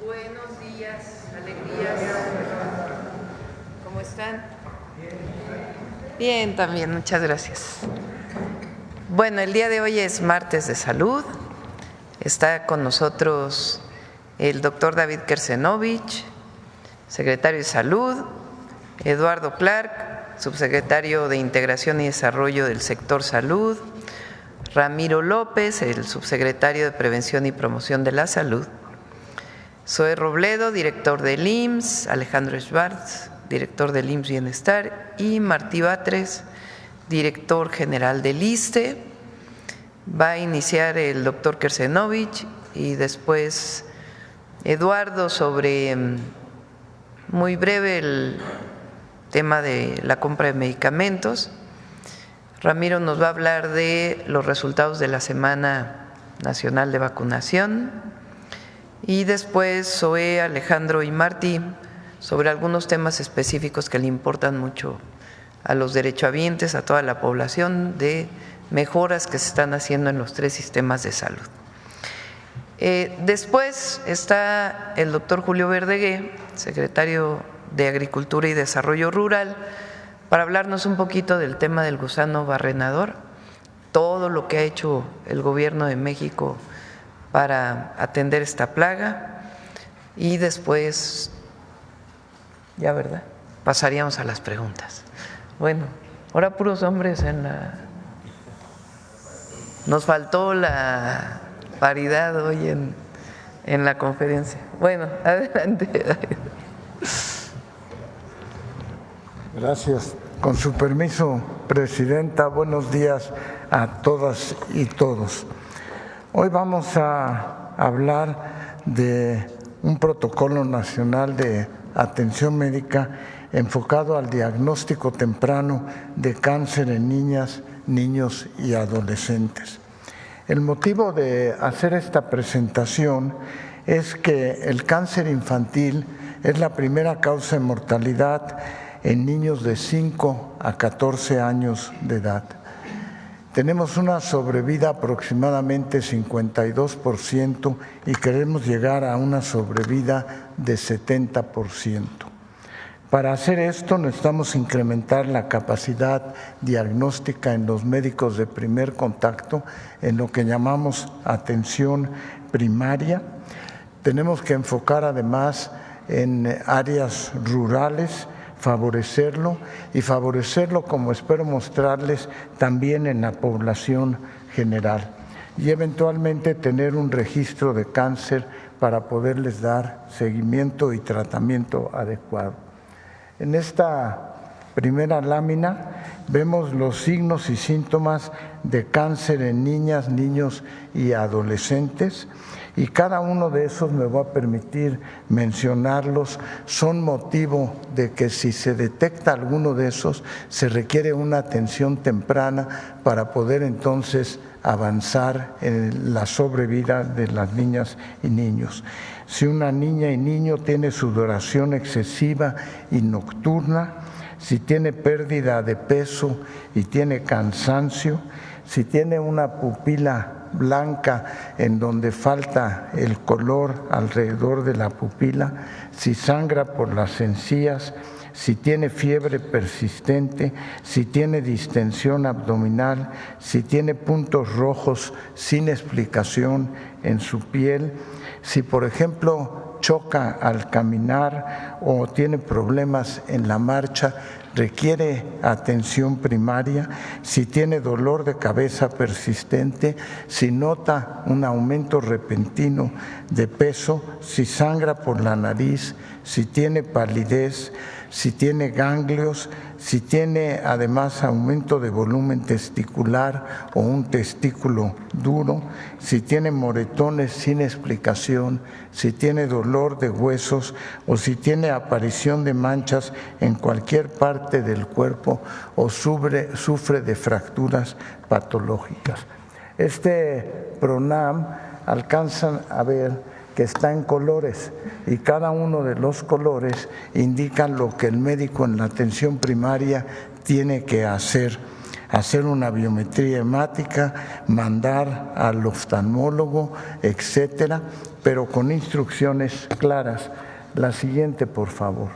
Buenos días, alegrías. ¿Cómo están? Bien, también, muchas gracias. Bueno, el día de hoy es martes de salud. Está con nosotros el doctor David Kersenovich, secretario de Salud, Eduardo Clark, subsecretario de Integración y Desarrollo del Sector Salud, Ramiro López, el subsecretario de Prevención y Promoción de la Salud, Zoe Robledo, director del IMSS, Alejandro Schwartz, director del IMSS Bienestar, y Martí Batres, director general del ISSSTE. Va a iniciar el doctor Kersenovich y después Eduardo sobre, muy breve, el tema de la compra de medicamentos. Ramiro nos va a hablar de los resultados de la Semana Nacional de Vacunación y después Zoe, Alejandro y Martí sobre algunos temas específicos que le importan mucho a los derechohabientes, a toda la población, de mejoras que se están haciendo en los 3 sistemas de salud. Después está el doctor Julio Verdegué, secretario de Agricultura y Desarrollo Rural, para hablarnos un poquito del tema del gusano barrenador, todo lo que ha hecho el gobierno de México para atender esta plaga, y después, ya verdad, pasaríamos a las preguntas. Bueno, ahora puros hombres en la… Nos faltó la paridad hoy en la conferencia. Bueno, adelante. Gracias. Con su permiso, Presidenta, buenos días a todas y todos. Hoy vamos a hablar de un protocolo nacional de atención médica enfocado al diagnóstico temprano de cáncer en niñas, niños y adolescentes. El motivo de hacer esta presentación es que el cáncer infantil es la primera causa de mortalidad en niños de 5 a 14 años de edad. Tenemos una sobrevida aproximadamente 52% y queremos llegar a una sobrevida de 70%. Para hacer esto necesitamos incrementar la capacidad diagnóstica en los médicos de primer contacto, en lo que llamamos atención primaria. Tenemos que enfocar además en áreas rurales, favorecerlo y favorecerlo, como espero mostrarles, también en la población general, y eventualmente tener un registro de cáncer para poderles dar seguimiento y tratamiento adecuado. En esta primera lámina vemos los signos y síntomas de cáncer en niñas, niños y adolescentes, y cada uno de esos, me voy a permitir mencionarlos, son motivo de que si se detecta alguno de esos, se requiere una atención temprana para poder entonces avanzar en la sobrevida de las niñas y niños. Si una niña y niño tiene sudoración excesiva y nocturna, si tiene pérdida de peso y tiene cansancio, si tiene una pupila blanca en donde falta el color alrededor de la pupila, si sangra por las encías, si tiene fiebre persistente, si tiene distensión abdominal, si tiene puntos rojos sin explicación en su piel, si por ejemplo choca al caminar o tiene problemas en la marcha, requiere atención primaria, si tiene dolor de cabeza persistente, si nota un aumento repentino de peso, si sangra por la nariz, si tiene palidez, si tiene ganglios, si tiene además aumento de volumen testicular o un testículo duro, si tiene moretones sin explicación, si tiene dolor de huesos o si tiene aparición de manchas en cualquier parte del cuerpo o sufre de fracturas patológicas. Este PRONAM alcanzan a ver que está en colores y cada uno de los colores indican lo que el médico en la atención primaria tiene que hacer. hacer una biometría hemática, mandar al oftalmólogo, etcétera, pero con instrucciones claras. La siguiente, por favor.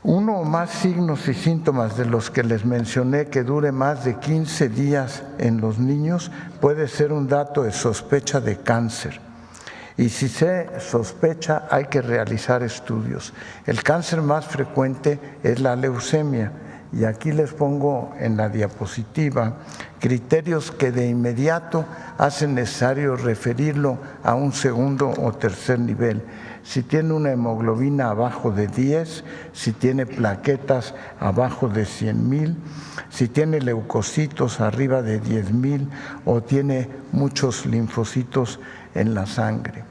Uno o más signos y síntomas de los que les mencioné que dure más de 15 días en los niños puede ser un dato de sospecha de cáncer. Y si se sospecha, hay que realizar estudios. El cáncer más frecuente es la leucemia. Y aquí les pongo en la diapositiva criterios que de inmediato hacen necesario referirlo a un segundo o tercer nivel. Si tiene una hemoglobina abajo de 10, si tiene plaquetas abajo de 100,000, si tiene leucocitos arriba de 10,000 o tiene muchos linfocitos en la sangre.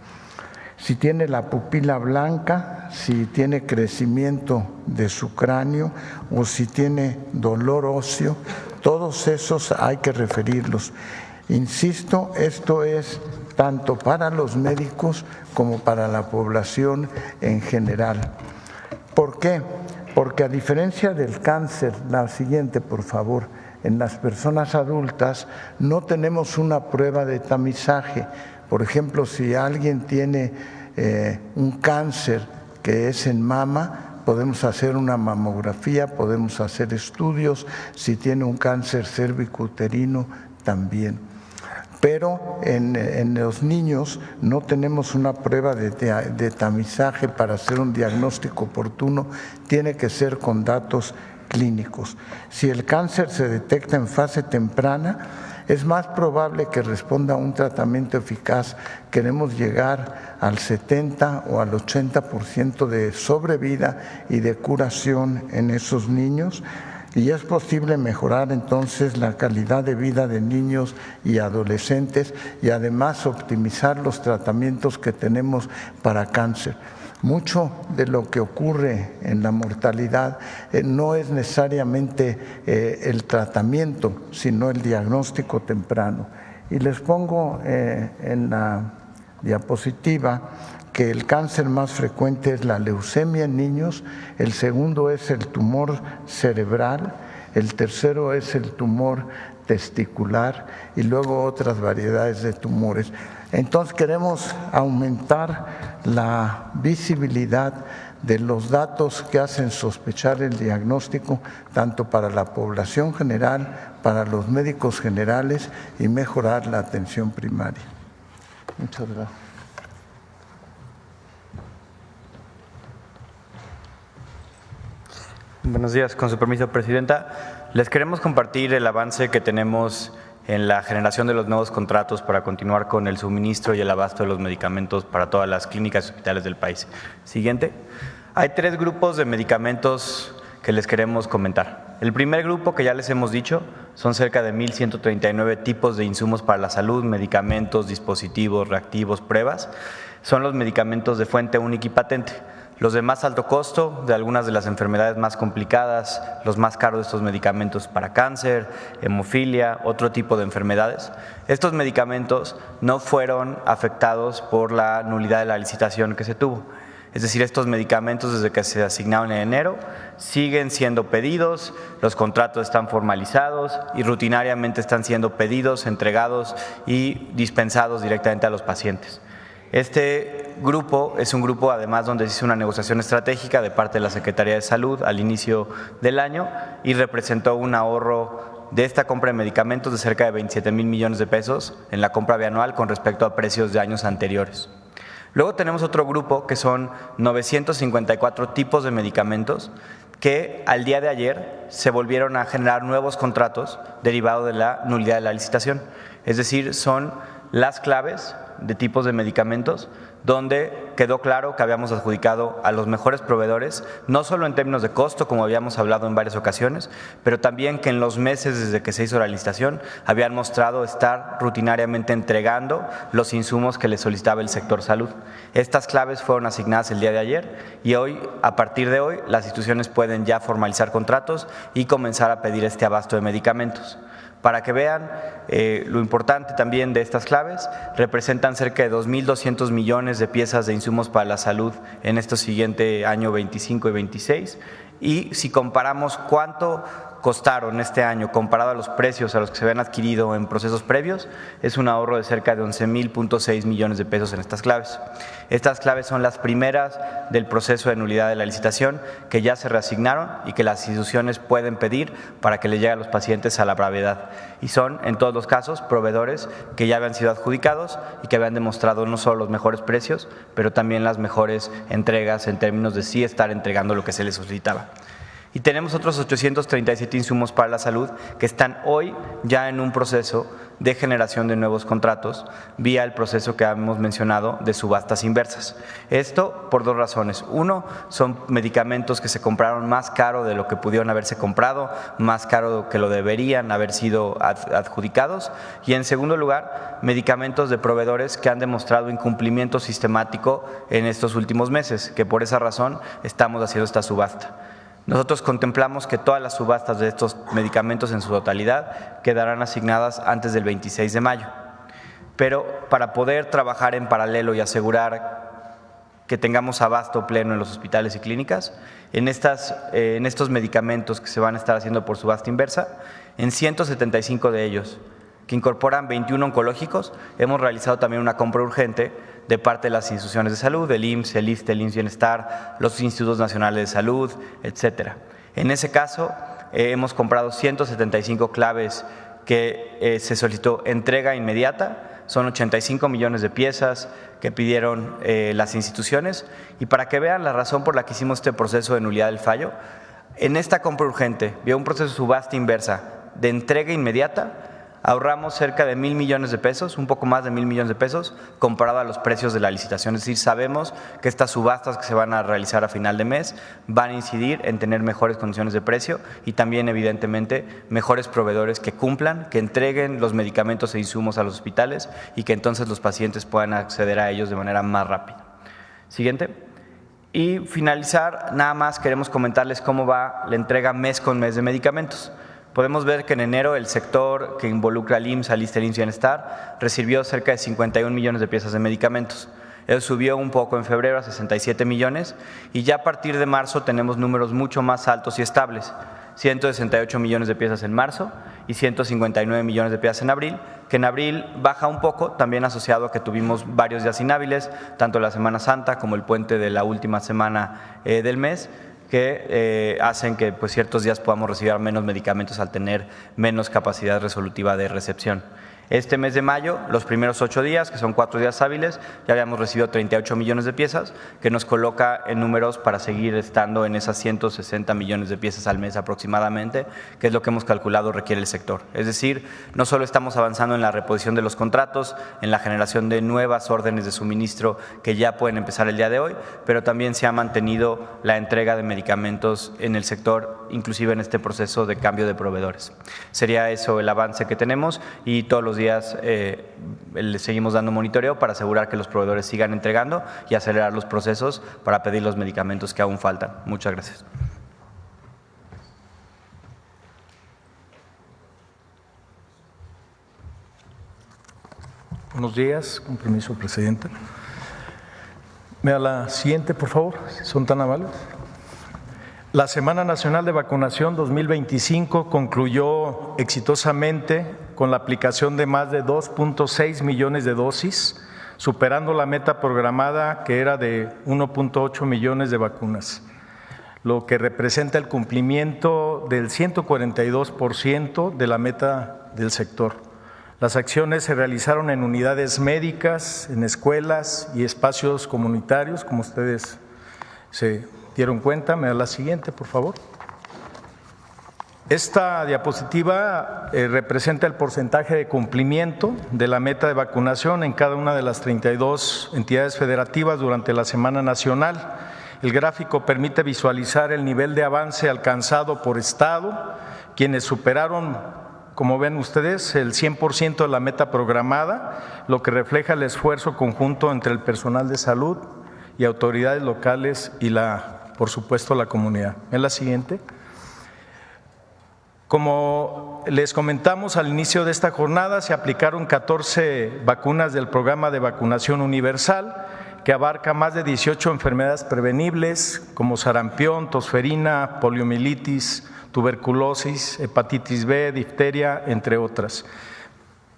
Si tiene la pupila blanca, si tiene crecimiento de su cráneo o si tiene dolor óseo, todos esos hay que referirlos. Insisto, esto es tanto para los médicos como para la población en general. ¿Por qué? Porque a diferencia del cáncer, la siguiente por favor, en las personas adultas no tenemos una prueba de tamizaje. Por ejemplo, si alguien tiene un cáncer que es en mama, podemos hacer una mamografía, podemos hacer estudios. Si tiene un cáncer cérvico-uterino, también. Pero en los niños no tenemos una prueba de tamizaje para hacer un diagnóstico oportuno, tiene que ser con datos clínicos. Si el cáncer se detecta en fase temprana, es más probable que responda a un tratamiento eficaz. Queremos llegar al 70 o al 80% de sobrevida y de curación en esos niños. Y es posible mejorar entonces la calidad de vida de niños y adolescentes y además optimizar los tratamientos que tenemos para cáncer. Mucho de lo que ocurre en la mortalidad no es necesariamente el tratamiento, sino el diagnóstico temprano. Y les pongo en la diapositiva que el cáncer más frecuente es la leucemia en niños, el segundo es el tumor cerebral, el tercero es el tumor testicular y luego otras variedades de tumores. Entonces queremos aumentar la visibilidad de los datos que hacen sospechar el diagnóstico, tanto para la población general, para los médicos generales y mejorar la atención primaria. Muchas gracias. Buenos días, con su permiso, Presidenta. Les queremos compartir el avance que tenemos en la generación de los nuevos contratos para continuar con el suministro y el abasto de los medicamentos para todas las clínicas y hospitales del país. Siguiente. Hay 3 grupos de medicamentos que les queremos comentar. El primer grupo, que ya les hemos dicho, son cerca de 1,139 tipos de insumos para la salud, medicamentos, dispositivos, reactivos, pruebas. Son los medicamentos de fuente única y patente. Los de más alto costo, de algunas de las enfermedades más complicadas, los más caros de estos medicamentos para cáncer, hemofilia, otro tipo de enfermedades. Estos medicamentos no fueron afectados por la nulidad de la licitación que se tuvo. Es decir, estos medicamentos desde que se asignaron en enero siguen siendo pedidos, los contratos están formalizados y rutinariamente están siendo pedidos, entregados y dispensados directamente a los pacientes. Este grupo es un grupo además donde se hizo una negociación estratégica de parte de la Secretaría de Salud al inicio del año y representó un ahorro de esta compra de medicamentos de cerca de 27,000 millones de pesos en la compra bianual con respecto a precios de años anteriores. Luego tenemos otro grupo que son 954 tipos de medicamentos que al día de ayer se volvieron a generar nuevos contratos derivados de la nulidad de la licitación. Es decir, son las claves de tipos de medicamentos donde quedó claro que habíamos adjudicado a los mejores proveedores, no solo en términos de costo, como habíamos hablado en varias ocasiones, pero también que en los meses desde que se hizo la licitación habían mostrado estar rutinariamente entregando los insumos que le solicitaba el sector salud. Estas claves fueron asignadas el día de ayer y hoy, a partir de hoy, las instituciones pueden ya formalizar contratos y comenzar a pedir este abasto de medicamentos. Para que vean lo importante también de estas claves, representan cerca de 2,200 millones de piezas de insumos para la salud en este siguiente año 25 y 26. Y si comparamos cuánto costaron este año comparado a los precios a los que se habían adquirido en procesos previos, es un ahorro de cerca de 11,6 millones de pesos en estas claves. Estas claves son las primeras del proceso de nulidad de la licitación que ya se reasignaron y que las instituciones pueden pedir para que le llegue a los pacientes a la brevedad. Y son, en todos los casos, proveedores que ya habían sido adjudicados y que habían demostrado no solo los mejores precios, pero también las mejores entregas en términos de sí estar entregando lo que se les solicitaba. Y tenemos otros 837 insumos para la salud que están hoy ya en un proceso de generación de nuevos contratos vía el proceso que hemos mencionado de subastas inversas. Esto por dos razones. Uno, son medicamentos que se compraron más caro de lo que pudieron haberse comprado, más caro que lo deberían haber sido adjudicados. Y en segundo lugar, medicamentos de proveedores que han demostrado incumplimiento sistemático en estos últimos meses, que por esa razón estamos haciendo esta subasta. Nosotros contemplamos que todas las subastas de estos medicamentos en su totalidad quedarán asignadas antes del 26 de mayo. Pero para poder trabajar en paralelo y asegurar que tengamos abasto pleno en los hospitales y clínicas, en estos medicamentos que se van a estar haciendo por subasta inversa, en 175 de ellos, que incorporan 21 oncológicos, hemos realizado también una compra urgente de parte de las instituciones de salud, el IMSS, el ISSSTE, el IMSS Bienestar, los Institutos Nacionales de Salud, etcétera. En ese caso, hemos comprado 175 claves que se solicitó entrega inmediata, son 85 millones de piezas que pidieron las instituciones, y para que vean la razón por la que hicimos este proceso de nulidad del fallo, en esta compra urgente, vía un proceso de subasta inversa de entrega inmediata, ahorramos cerca de 1,000 millones de pesos, un poco más de 1,000 millones de pesos, comparado a los precios de la licitación. Es decir, sabemos que estas subastas que se van a realizar a final de mes van a incidir en tener mejores condiciones de precio y también, evidentemente, mejores proveedores que cumplan, que entreguen los medicamentos e insumos a los hospitales y que entonces los pacientes puedan acceder a ellos de manera más rápida. Siguiente. Y finalizar, nada más queremos comentarles cómo va la entrega mes con mes de medicamentos. Podemos ver que en enero el sector que involucra al IMSS, al ISSSTE, al IMSS Bienestar, recibió cerca de 51 millones de piezas de medicamentos. Eso subió un poco en febrero a 67 millones y ya a partir de marzo tenemos números mucho más altos y estables. 168 millones de piezas en marzo y 159 millones de piezas en abril, que en abril baja un poco, también asociado a que tuvimos varios días inhábiles, tanto la Semana Santa como el puente de la última semana del mes, que hacen que pues, ciertos días podamos recibir menos medicamentos al tener menos capacidad resolutiva de recepción. Este mes de mayo, los primeros 8 días, que son 4 días hábiles, ya habíamos recibido 38 millones de piezas, que nos coloca en números para seguir estando en esas 160 millones de piezas al mes aproximadamente, que es lo que hemos calculado requiere el sector. Es decir, no solo estamos avanzando en la reposición de los contratos, en la generación de nuevas órdenes de suministro que ya pueden empezar el día de hoy, pero también se ha mantenido la entrega de medicamentos en el sector, inclusive en este proceso de cambio de proveedores. Sería eso el avance que tenemos y todos los días le seguimos dando monitoreo para asegurar que los proveedores sigan entregando y acelerar los procesos para pedir los medicamentos que aún faltan. Muchas gracias. Buenos días, con permiso, Presidenta. Me da la siguiente, por favor, si son tan amables. La Semana Nacional de Vacunación 2025 concluyó exitosamente con la aplicación de más de 2.6 millones de dosis, superando la meta programada que era de 1.8 millones de vacunas, lo que representa el cumplimiento del 142% de la meta del sector. Las acciones se realizaron en unidades médicas, en escuelas y espacios comunitarios, como ustedes se dieron cuenta. Me da la siguiente, por favor. Esta diapositiva representa el porcentaje de cumplimiento de la meta de vacunación en cada una de las 32 entidades federativas durante la Semana Nacional. El gráfico permite visualizar el nivel de avance alcanzado por estado, quienes superaron, como ven ustedes, el 100% de la meta programada, lo que refleja el esfuerzo conjunto entre el personal de salud y autoridades locales y por supuesto, la comunidad. En la siguiente. Como les comentamos al inicio de esta jornada, se aplicaron 14 vacunas del programa de vacunación universal, que abarca más de 18 enfermedades prevenibles como sarampión, tosferina, poliomielitis, tuberculosis, hepatitis B, difteria, entre otras.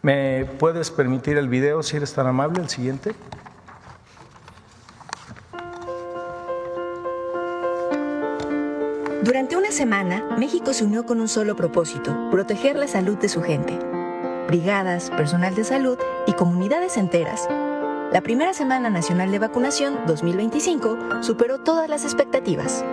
¿Me puedes permitir el video, si eres tan amable, el siguiente? Durante una semana, México se unió con un solo propósito: proteger la salud de su gente. Brigadas, personal de salud y comunidades enteras. La primera Semana Nacional de Vacunación 2025 superó todas las expectativas.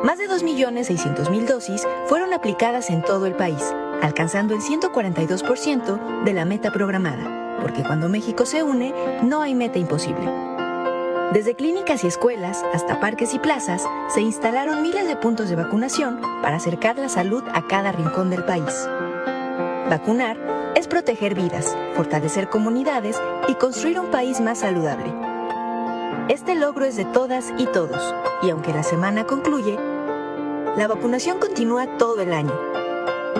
Más de 2.600.000 dosis fueron aplicadas en todo el país, alcanzando el 142% de la meta programada, porque cuando México se une, no hay meta imposible. Desde clínicas y escuelas hasta parques y plazas, se instalaron miles de puntos de vacunación para acercar la salud a cada rincón del país. Vacunar es proteger vidas, fortalecer comunidades y construir un país más saludable. Este logro es de todas y todos, y aunque la semana concluye, la vacunación continúa todo el año,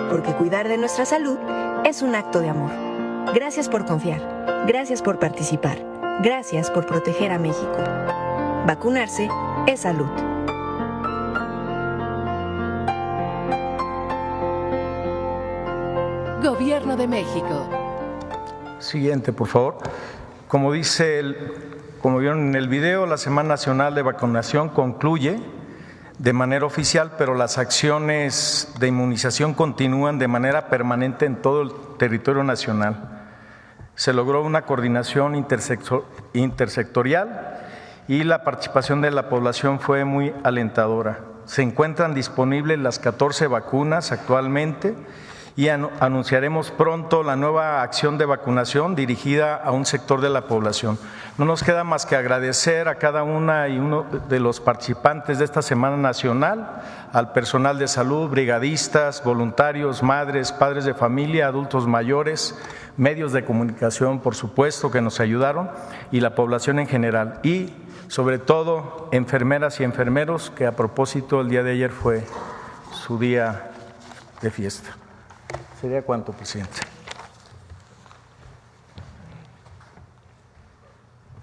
porque cuidar de nuestra salud es un acto de amor. Gracias por confiar, gracias por participar, gracias por proteger a México. Vacunarse es salud. Gobierno de México. Siguiente, por favor. Como vieron en el video, la Semana Nacional de Vacunación concluye de manera oficial, pero las acciones de inmunización continúan de manera permanente en todo el territorio nacional. Se logró una coordinación intersectorial y la participación de la población fue muy alentadora. Se encuentran disponibles las 14 vacunas actualmente y anunciaremos pronto la nueva acción de vacunación dirigida a un sector de la población. No nos queda más que agradecer a cada una y uno de los participantes de esta Semana Nacional, al personal de salud, brigadistas, voluntarios, madres, padres de familia, adultos mayores, medios de comunicación, por supuesto, que nos ayudaron, y la población en general. Y, sobre todo, enfermeras y enfermeros, que a propósito el día de ayer fue su día de fiesta. ¿Sería cuánto, presidente?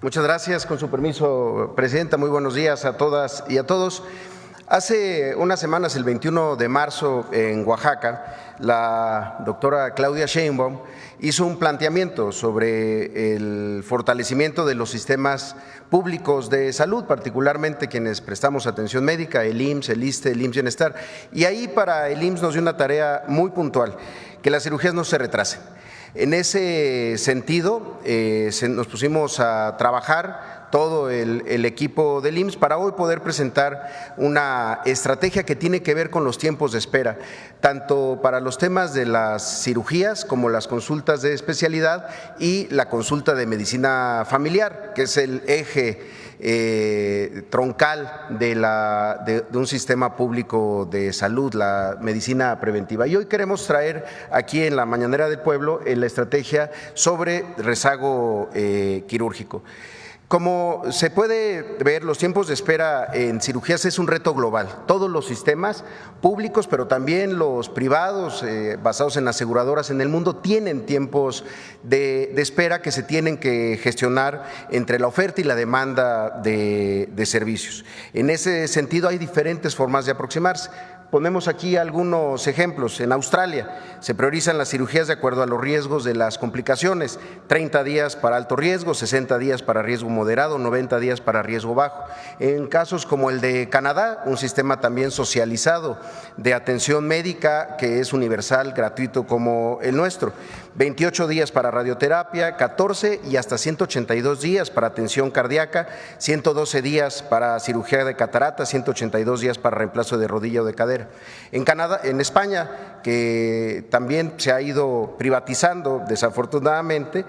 Muchas gracias. Con su permiso, presidenta, muy buenos días a todas y a todos. Hace unas semanas, el 21 de marzo, en Oaxaca, la doctora Claudia Sheinbaum hizo un planteamiento sobre el fortalecimiento de los sistemas públicos de salud, particularmente quienes prestamos atención médica, el IMSS, el ISSSTE, el IMSS Bienestar. Y ahí para el IMSS nos dio una tarea muy puntual: que las cirugías no se retrasen. En ese sentido, nos pusimos a trabajar todo el equipo del IMSS para hoy poder presentar una estrategia que tiene que ver con los tiempos de espera, tanto para los temas de las cirugías como las consultas de especialidad y la consulta de medicina familiar, que es el eje troncal de un sistema público de salud, la medicina preventiva. Y hoy queremos traer aquí en la Mañanera del Pueblo la estrategia sobre rezago quirúrgico. Como se puede ver, los tiempos de espera en cirugías es un reto global. Todos los sistemas públicos, pero también los privados basados en aseguradoras en el mundo, tienen tiempos de espera que se tienen que gestionar entre la oferta y la demanda de servicios. En ese sentido, hay diferentes formas de aproximarse. Ponemos aquí algunos ejemplos. En Australia se priorizan las cirugías de acuerdo a los riesgos de las complicaciones: 30 días para alto riesgo, 60 días para riesgo moderado, 90 días para riesgo bajo. En casos como el de Canadá, un sistema también socializado de atención médica que es universal, gratuito como el nuestro: 28 días para radioterapia, 14 y hasta 182 días para atención cardíaca, 112 días para cirugía de catarata, 182 días para reemplazo de rodilla o de cadera. En España, que también se ha ido privatizando desafortunadamente,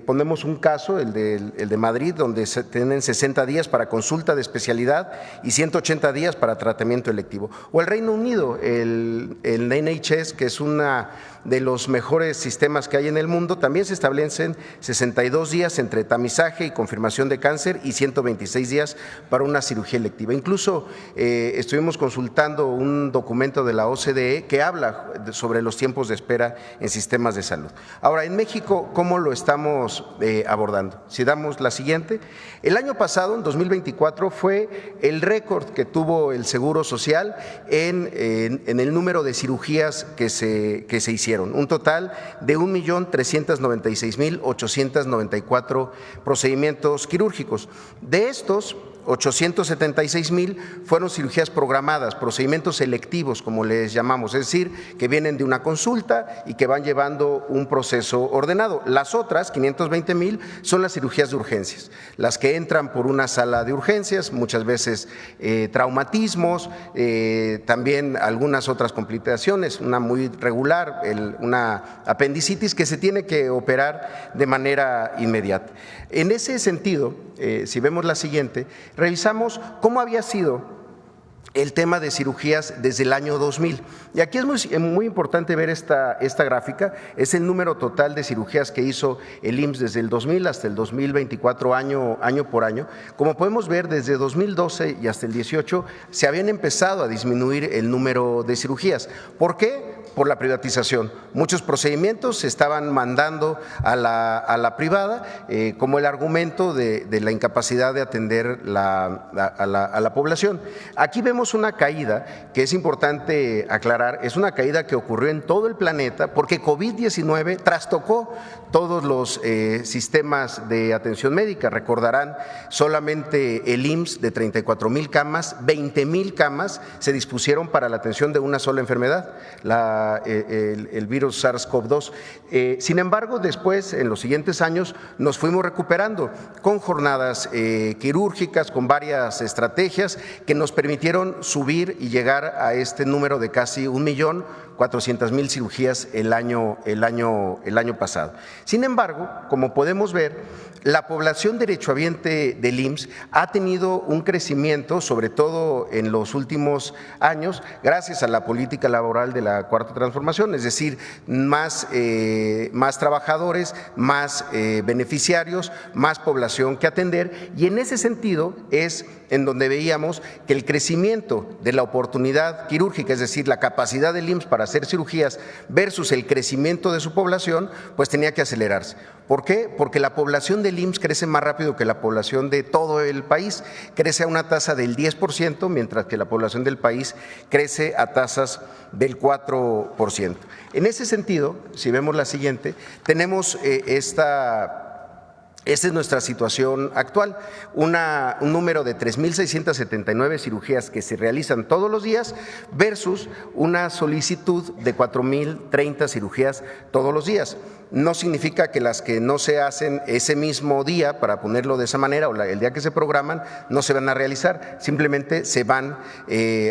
ponemos un caso, el de Madrid, donde se tienen 60 días para consulta de especialidad y 180 días para tratamiento electivo. O el Reino Unido, el NHS, que es una de los mejores sistemas que hay en el mundo, también se establecen 62 días entre tamizaje y confirmación de cáncer y 126 días para una cirugía electiva. Incluso estuvimos consultando un documento de la OCDE que habla sobre los tiempos de espera en sistemas de salud. Ahora, en México, ¿cómo lo estamos abordando? Si damos la siguiente, el año pasado, en 2024, fue el récord que tuvo el Seguro Social en el número de cirugías que se hicieron, un total de 1.396.894 procedimientos quirúrgicos. De estos, 876,000 fueron cirugías programadas, procedimientos selectivos, como les llamamos, es decir, que vienen de una consulta y que van llevando un proceso ordenado. Las otras, 520,000, son las cirugías de urgencias, las que entran por una sala de urgencias, muchas veces traumatismos, también algunas otras complicaciones, una muy regular, una apendicitis que se tiene que operar de manera inmediata. En ese sentido, si vemos la siguiente, revisamos cómo había sido el tema de cirugías desde el año 2000. Y aquí es muy importante ver esta gráfica, es el número total de cirugías que hizo el IMSS desde el 2000 hasta el 2024, año por año. Como podemos ver, desde 2012 y hasta el 18 se habían empezado a disminuir el número de cirugías. ¿Por qué? Por la privatización. Muchos procedimientos se estaban mandando a la privada como el argumento de la incapacidad de atender a la población. Aquí vemos una caída que es importante aclarar, es una caída que ocurrió en todo el planeta porque COVID-19 trastocó todos los sistemas de atención médica. Recordarán, solamente el IMSS de 34,000 camas, 20,000 camas se dispusieron para la atención de una sola enfermedad, el virus SARS-CoV-2. Sin embargo, después, en los siguientes años, nos fuimos recuperando con jornadas quirúrgicas, con varias estrategias que nos permitieron subir y llegar a este número de casi 1.400.000 cirugías el año pasado. Sin embargo, como podemos ver, la población derechohabiente del IMSS ha tenido un crecimiento, sobre todo en los últimos años, gracias a la política laboral de la Cuarta Transformación, es decir, más trabajadores, más beneficiarios, más población que atender, y en ese sentido es en donde veíamos que el crecimiento de la oportunidad quirúrgica, es decir, la capacidad del IMSS para hacer cirugías versus el crecimiento de su población, pues tenía que acelerarse. ¿Por qué? Porque la población del IMSS crece más rápido que la población de todo el país, crece a una tasa del 10%, mientras que la población del país crece a tasas del 4%. En ese sentido, si vemos la siguiente, tenemos esta es nuestra situación actual, un número de 3.679 cirugías que se realizan todos los días versus una solicitud de 4.030 cirugías todos los días. No significa que las que no se hacen ese mismo día, para ponerlo de esa manera, o el día que se programan, no se van a realizar, simplemente se van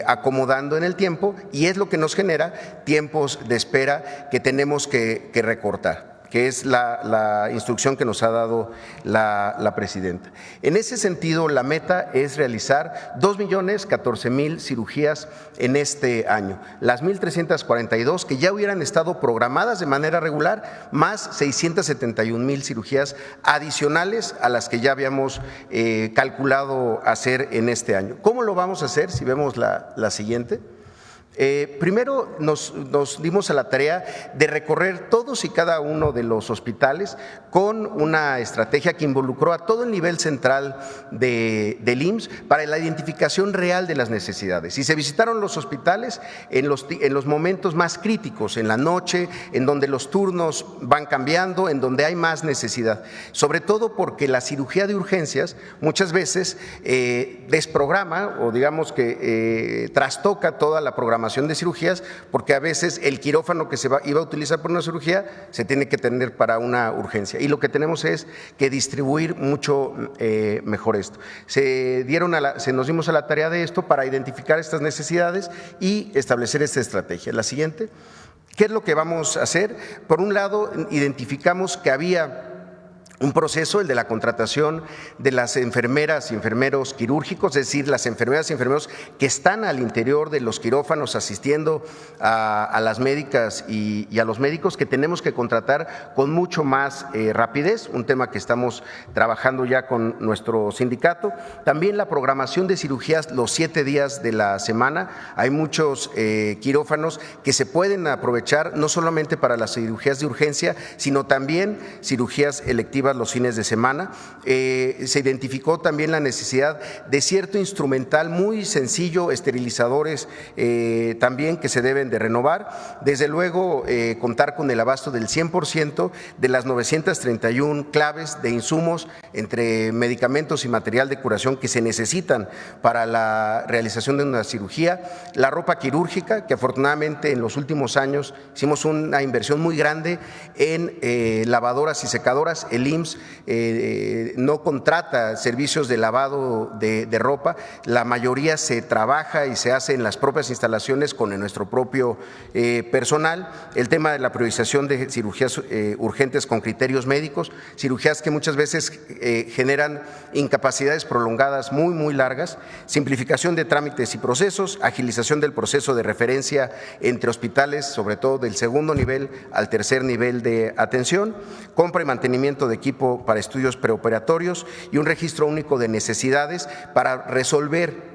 acomodando en el tiempo y es lo que nos genera tiempos de espera que tenemos que recortar, que es la instrucción que nos ha dado la presidenta. En ese sentido, la meta es realizar 2.014.000 cirugías en este año, las 1.342 que ya hubieran estado programadas de manera regular, más 671,000 cirugías adicionales a las que ya habíamos calculado hacer en este año. ¿Cómo lo vamos a hacer? Si vemos la siguiente. Primero nos dimos a la tarea de recorrer todos y cada uno de los hospitales con una estrategia que involucró a todo el nivel central del IMSS para la identificación real de las necesidades. Y se visitaron los hospitales en los momentos más críticos, en la noche, en donde los turnos van cambiando, en donde hay más necesidad, sobre todo porque la cirugía de urgencias muchas veces desprograma o digamos que trastoca toda la programación de cirugías, porque a veces el quirófano que iba a utilizar para una cirugía se tiene que tener para una urgencia, y lo que tenemos es que distribuir mucho mejor esto. Nos dimos a la tarea de esto para identificar estas necesidades y establecer esta estrategia. La siguiente. ¿Qué es lo que vamos a hacer? Por un lado, identificamos que había un proceso, el de la contratación de las enfermeras y enfermeros quirúrgicos, es decir, las enfermeras y enfermeros que están al interior de los quirófanos asistiendo a las médicas y a los médicos, que tenemos que contratar con mucho más rapidez, un tema que estamos trabajando ya con nuestro sindicato. También la programación de cirugías los 7 días de la semana. Hay muchos quirófanos que se pueden aprovechar no solamente para las cirugías de urgencia, sino también cirugías electivas los fines de semana. Se identificó también la necesidad de cierto instrumental muy sencillo, esterilizadores también que se deben de renovar. Desde luego, contar con el abasto del 100% de las 931 claves de insumos entre medicamentos y material de curación que se necesitan para la realización de una cirugía. La ropa quirúrgica, que afortunadamente en los últimos años hicimos una inversión muy grande en lavadoras y secadoras. El IMSS no contrata servicios de lavado de ropa, la mayoría se trabaja y se hace en las propias instalaciones con nuestro propio personal. El tema de la priorización de cirugías urgentes con criterios médicos, cirugías que muchas veces generan incapacidades prolongadas muy largas, simplificación de trámites y procesos, agilización del proceso de referencia entre hospitales, sobre todo del segundo nivel al tercer nivel de atención, compra y mantenimiento de equipo para estudios preoperatorios y un registro único de necesidades para resolver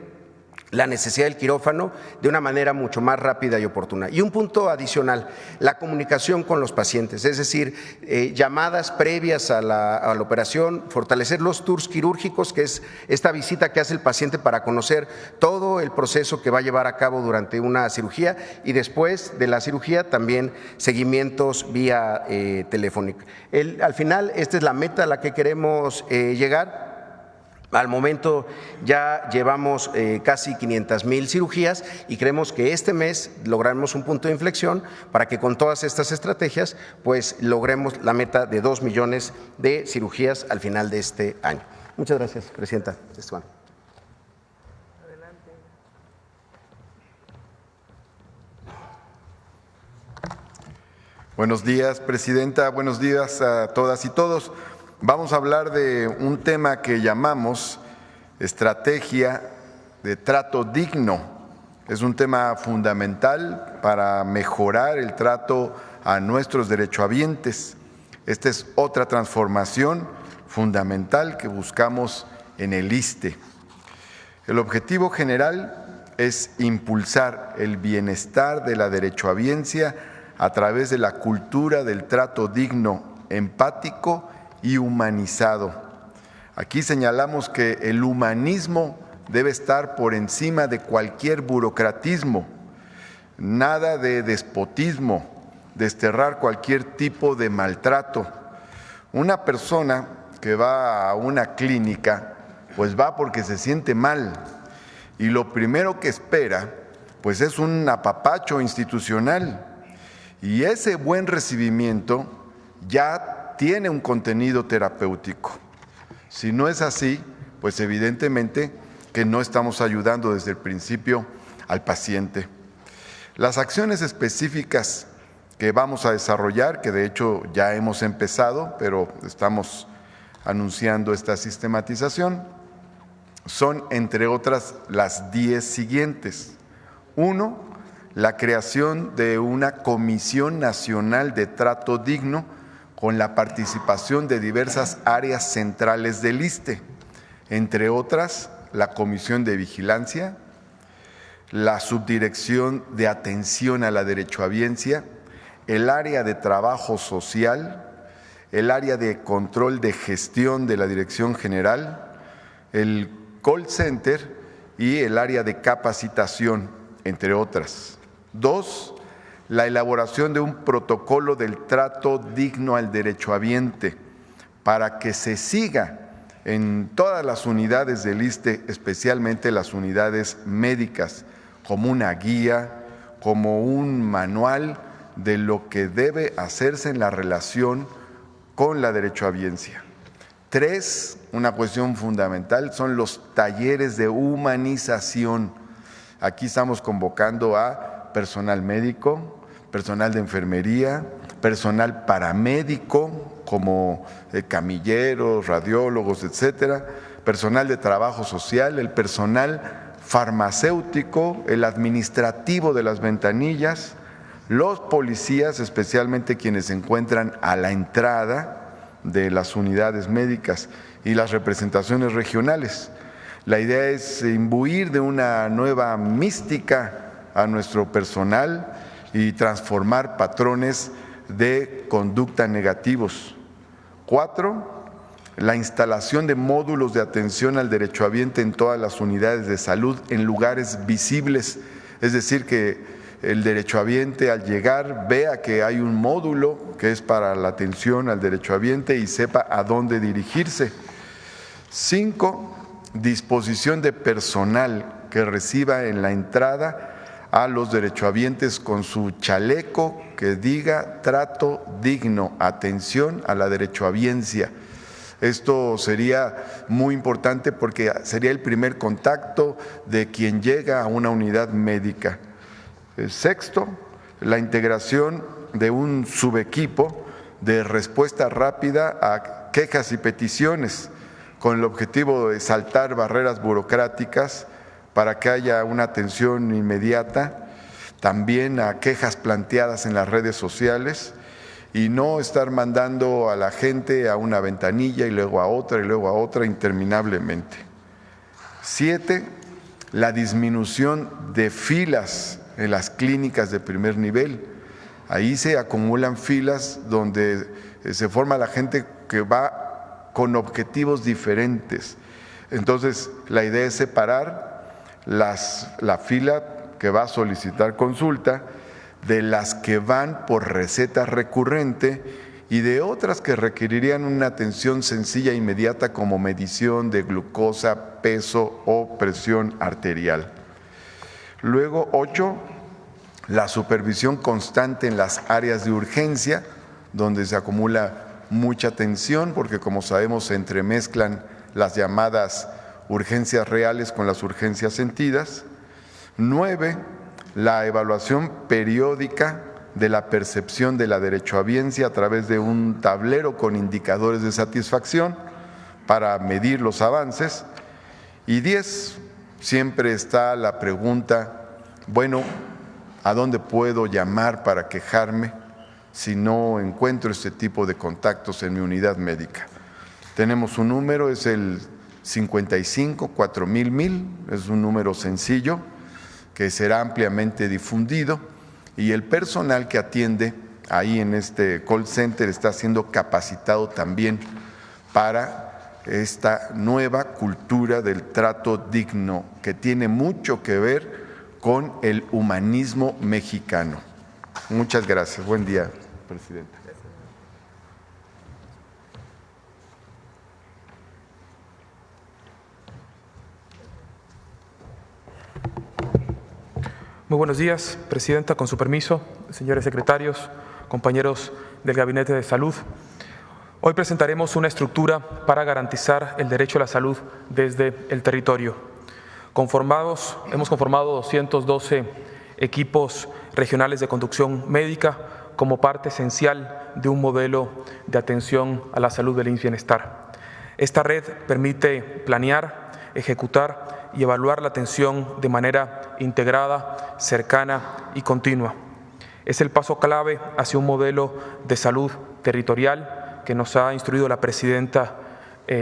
la necesidad del quirófano de una manera mucho más rápida y oportuna. Y un punto adicional, la comunicación con los pacientes, es decir, llamadas previas a la operación, fortalecer los tours quirúrgicos, que es esta visita que hace el paciente para conocer todo el proceso que va a llevar a cabo durante una cirugía, y después de la cirugía también seguimientos vía telefónica. Al final, esta es la meta a la que queremos llegar. Al momento ya llevamos casi 500,000 cirugías y creemos que este mes lograremos un punto de inflexión para que con todas estas estrategias pues logremos la meta de 2 millones de cirugías al final de este año. Muchas gracias, Presidenta. Esteban. Buenos días, Presidenta. Buenos días a todas y todos. Vamos a hablar de un tema que llamamos estrategia de trato digno. Es un tema fundamental para mejorar el trato a nuestros derechohabientes. Esta es otra transformación fundamental que buscamos en el ISSSTE. El objetivo general es impulsar el bienestar de la derechohabiencia a través de la cultura del trato digno, empático y humanizado. Aquí señalamos que el humanismo debe estar por encima de cualquier burocratismo, nada de despotismo, desterrar cualquier tipo de maltrato. Una persona que va a una clínica, pues va porque se siente mal y lo primero que espera, pues es un apapacho institucional, y ese buen recibimiento ya tiene un contenido terapéutico. Si no es así, pues evidentemente que no estamos ayudando desde el principio al paciente. Las acciones específicas que vamos a desarrollar, que de hecho ya hemos empezado, pero estamos anunciando esta sistematización, son entre otras las 10 siguientes. 1, la creación de una Comisión Nacional de Trato Digno con la participación de diversas áreas centrales del ISSSTE, entre otras la Comisión de Vigilancia, la Subdirección de Atención a la Derechohabiencia, el área de Trabajo Social, el área de Control de Gestión de la Dirección General, el Call Center y el área de Capacitación, entre otras. 2, la elaboración de un protocolo del trato digno al derechohabiente para que se siga en todas las unidades del ISSSTE, especialmente las unidades médicas, como una guía, como un manual de lo que debe hacerse en la relación con la derechohabiencia. 3, una cuestión fundamental, son los talleres de humanización. Aquí estamos convocando a personal médico, personal de enfermería, personal paramédico, como camilleros, radiólogos, etcétera, personal de trabajo social, el personal farmacéutico, el administrativo de las ventanillas, los policías, especialmente quienes se encuentran a la entrada de las unidades médicas, y las representaciones regionales. La idea es imbuir de una nueva mística a nuestro personal y transformar patrones de conducta negativos. 4, la instalación de módulos de atención al derechohabiente en todas las unidades de salud en lugares visibles, es decir, que el derechohabiente al llegar vea que hay un módulo que es para la atención al derechohabiente y sepa a dónde dirigirse. 5, disposición de personal que reciba en la entrada a los derechohabientes con su chaleco que diga trato digno, atención a la derechohabiencia. Esto sería muy importante porque sería el primer contacto de quien llega a una unidad médica. 6, la integración de un subequipo de respuesta rápida a quejas y peticiones, con el objetivo de saltar barreras burocráticas para que haya una atención inmediata, también a quejas planteadas en las redes sociales y no estar mandando a la gente a una ventanilla y luego a otra interminablemente. 7, la disminución de filas en las clínicas de primer nivel. Ahí se acumulan filas donde se forma la gente que va con objetivos diferentes. Entonces, la idea es separar la fila que va a solicitar consulta de las que van por receta recurrente y de otras que requerirían una atención sencilla e inmediata como medición de glucosa, peso o presión arterial. Luego, 8, la supervisión constante en las áreas de urgencia, donde se acumula mucha tensión, porque como sabemos se entremezclan las llamadas urgencias reales con las urgencias sentidas. 9, la evaluación periódica de la percepción de la derechohabiencia a través de un tablero con indicadores de satisfacción para medir los avances. Y 10, siempre está la pregunta, bueno, ¿a dónde puedo llamar para quejarme si no encuentro este tipo de contactos en mi unidad médica? Tenemos un número, es el 55-4000, es un número sencillo que será ampliamente difundido y el personal que atiende ahí en este call center está siendo capacitado también para esta nueva cultura del trato digno que tiene mucho que ver con el humanismo mexicano. Muchas gracias. Buen día, presidenta. Muy buenos días, Presidenta. Con su permiso, señores secretarios, compañeros del Gabinete de Salud. Hoy presentaremos una estructura para garantizar el derecho a la salud desde el territorio. Hemos conformado 212 equipos regionales de conducción médica como parte esencial de un modelo de atención a la salud del bienestar. Esta red permite planear, ejecutar y evaluar la atención de manera integrada, cercana y continua. Es el paso clave hacia un modelo de salud territorial que nos ha instruido la Presidenta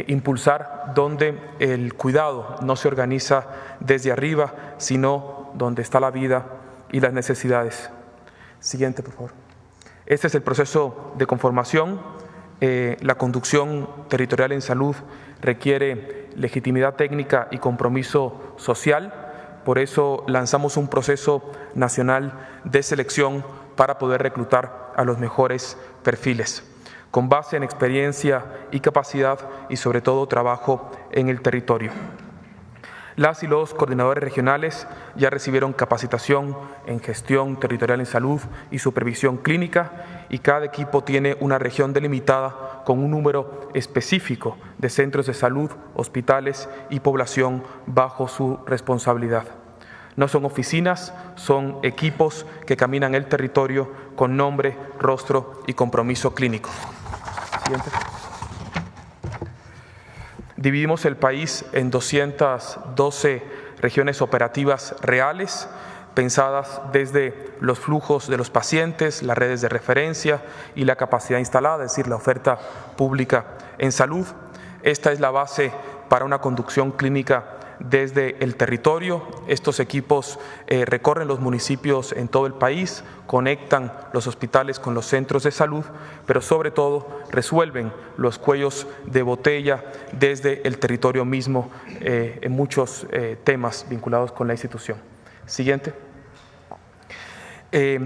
impulsar, donde el cuidado no se organiza desde arriba, sino donde está la vida y las necesidades. Siguiente, por favor. Este es el proceso de conformación. La conducción territorial en salud requiere legitimidad técnica y compromiso social. Por eso lanzamos un proceso nacional de selección para poder reclutar a los mejores perfiles, con base en experiencia y capacidad y sobre todo trabajo en el territorio. Las y los coordinadores regionales ya recibieron capacitación en gestión territorial en salud y supervisión clínica y cada equipo tiene una región delimitada con un número específico de centros de salud, hospitales y población bajo su responsabilidad. No son oficinas, son equipos que caminan el territorio con nombre, rostro y compromiso clínico. Siguiente. Dividimos el país en 212 regiones operativas reales, pensadas desde los flujos de los pacientes, las redes de referencia y la capacidad instalada, es decir, la oferta pública en salud. Esta es la base para una conducción clínica desde el territorio. Estos equipos recorren los municipios en todo el país, conectan los hospitales con los centros de salud, pero sobre todo resuelven los cuellos de botella desde el territorio mismo en muchos temas vinculados con la institución. Siguiente.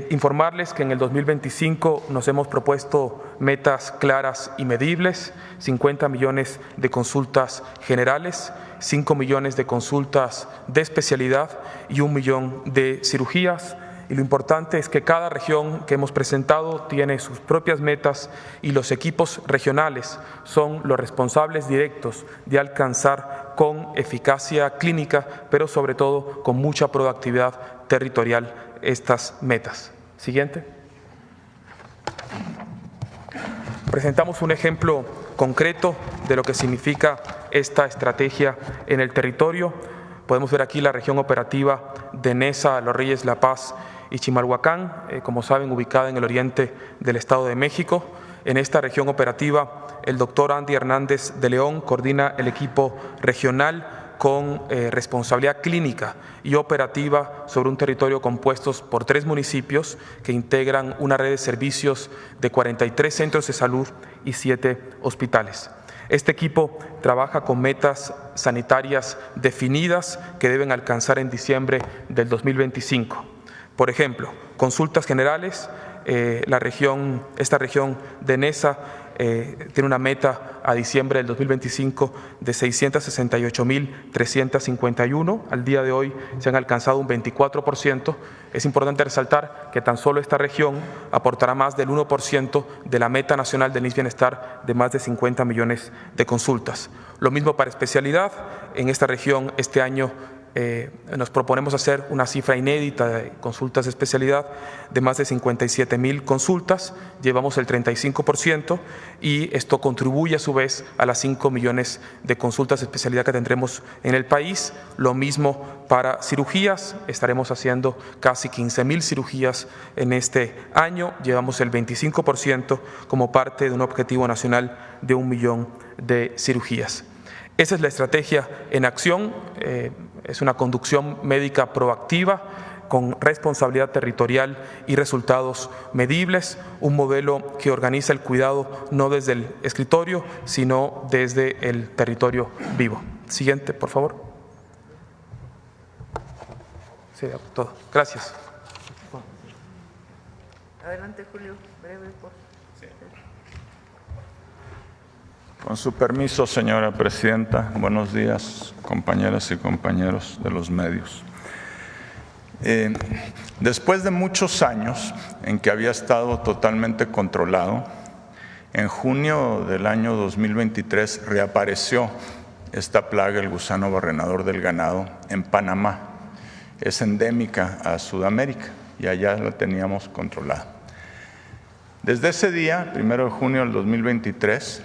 Informarles que en el 2025 nos hemos propuesto metas claras y medibles: 50 millones de consultas generales, 5 millones de consultas de especialidad y 1 millón de cirugías. Y lo importante es que cada región que hemos presentado tiene sus propias metas y los equipos regionales son los responsables directos de alcanzar con eficacia clínica, pero sobre todo con mucha proactividad territorial, estas metas. Siguiente. Presentamos un ejemplo concreto de lo que significa esta estrategia en el territorio. Podemos ver aquí la región operativa de Neza, Los Reyes, La Paz y Chimalhuacán, como saben, ubicada en el oriente del Estado de México. En esta región operativa, el doctor Andy Hernández de León coordina el equipo regional con responsabilidad clínica y operativa sobre un territorio compuestos por 3 municipios que integran una red de servicios de 43 centros de salud y 7 hospitales. Este equipo trabaja con metas sanitarias definidas que deben alcanzar en diciembre del 2025. Por ejemplo, consultas generales. Esta región de Neza tiene una meta a diciembre del 2025 de 668.351. Al día de hoy se han alcanzado un 24%. Es importante resaltar que tan solo esta región aportará más del 1% de la meta nacional del IMSS Bienestar de más de 50 millones de consultas. Lo mismo para especialidad. En esta región este año nos proponemos hacer una cifra inédita de consultas de especialidad de más de 57,000 consultas, llevamos el 35% y esto contribuye a su vez a las 5 millones de consultas de especialidad que tendremos en el país. Lo mismo para cirugías, estaremos haciendo casi 15,000 cirugías en este año, llevamos el 25% como parte de un objetivo nacional de 1 millón de cirugías. Esa es la estrategia en acción, es una conducción médica proactiva con responsabilidad territorial y resultados medibles, un modelo que organiza el cuidado no desde el escritorio, sino desde el territorio vivo. Siguiente, por favor. Sí, todo. Gracias. Adelante, Julio, breve, por favor. Con su permiso, señora presidenta, buenos días, compañeras y compañeros de los medios. Después de muchos años en que había estado totalmente controlado, en junio del año 2023 reapareció esta plaga, el gusano barrenador del ganado, en Panamá. Es endémica a Sudamérica y allá la teníamos controlada. Desde ese día, 1 de junio del 2023,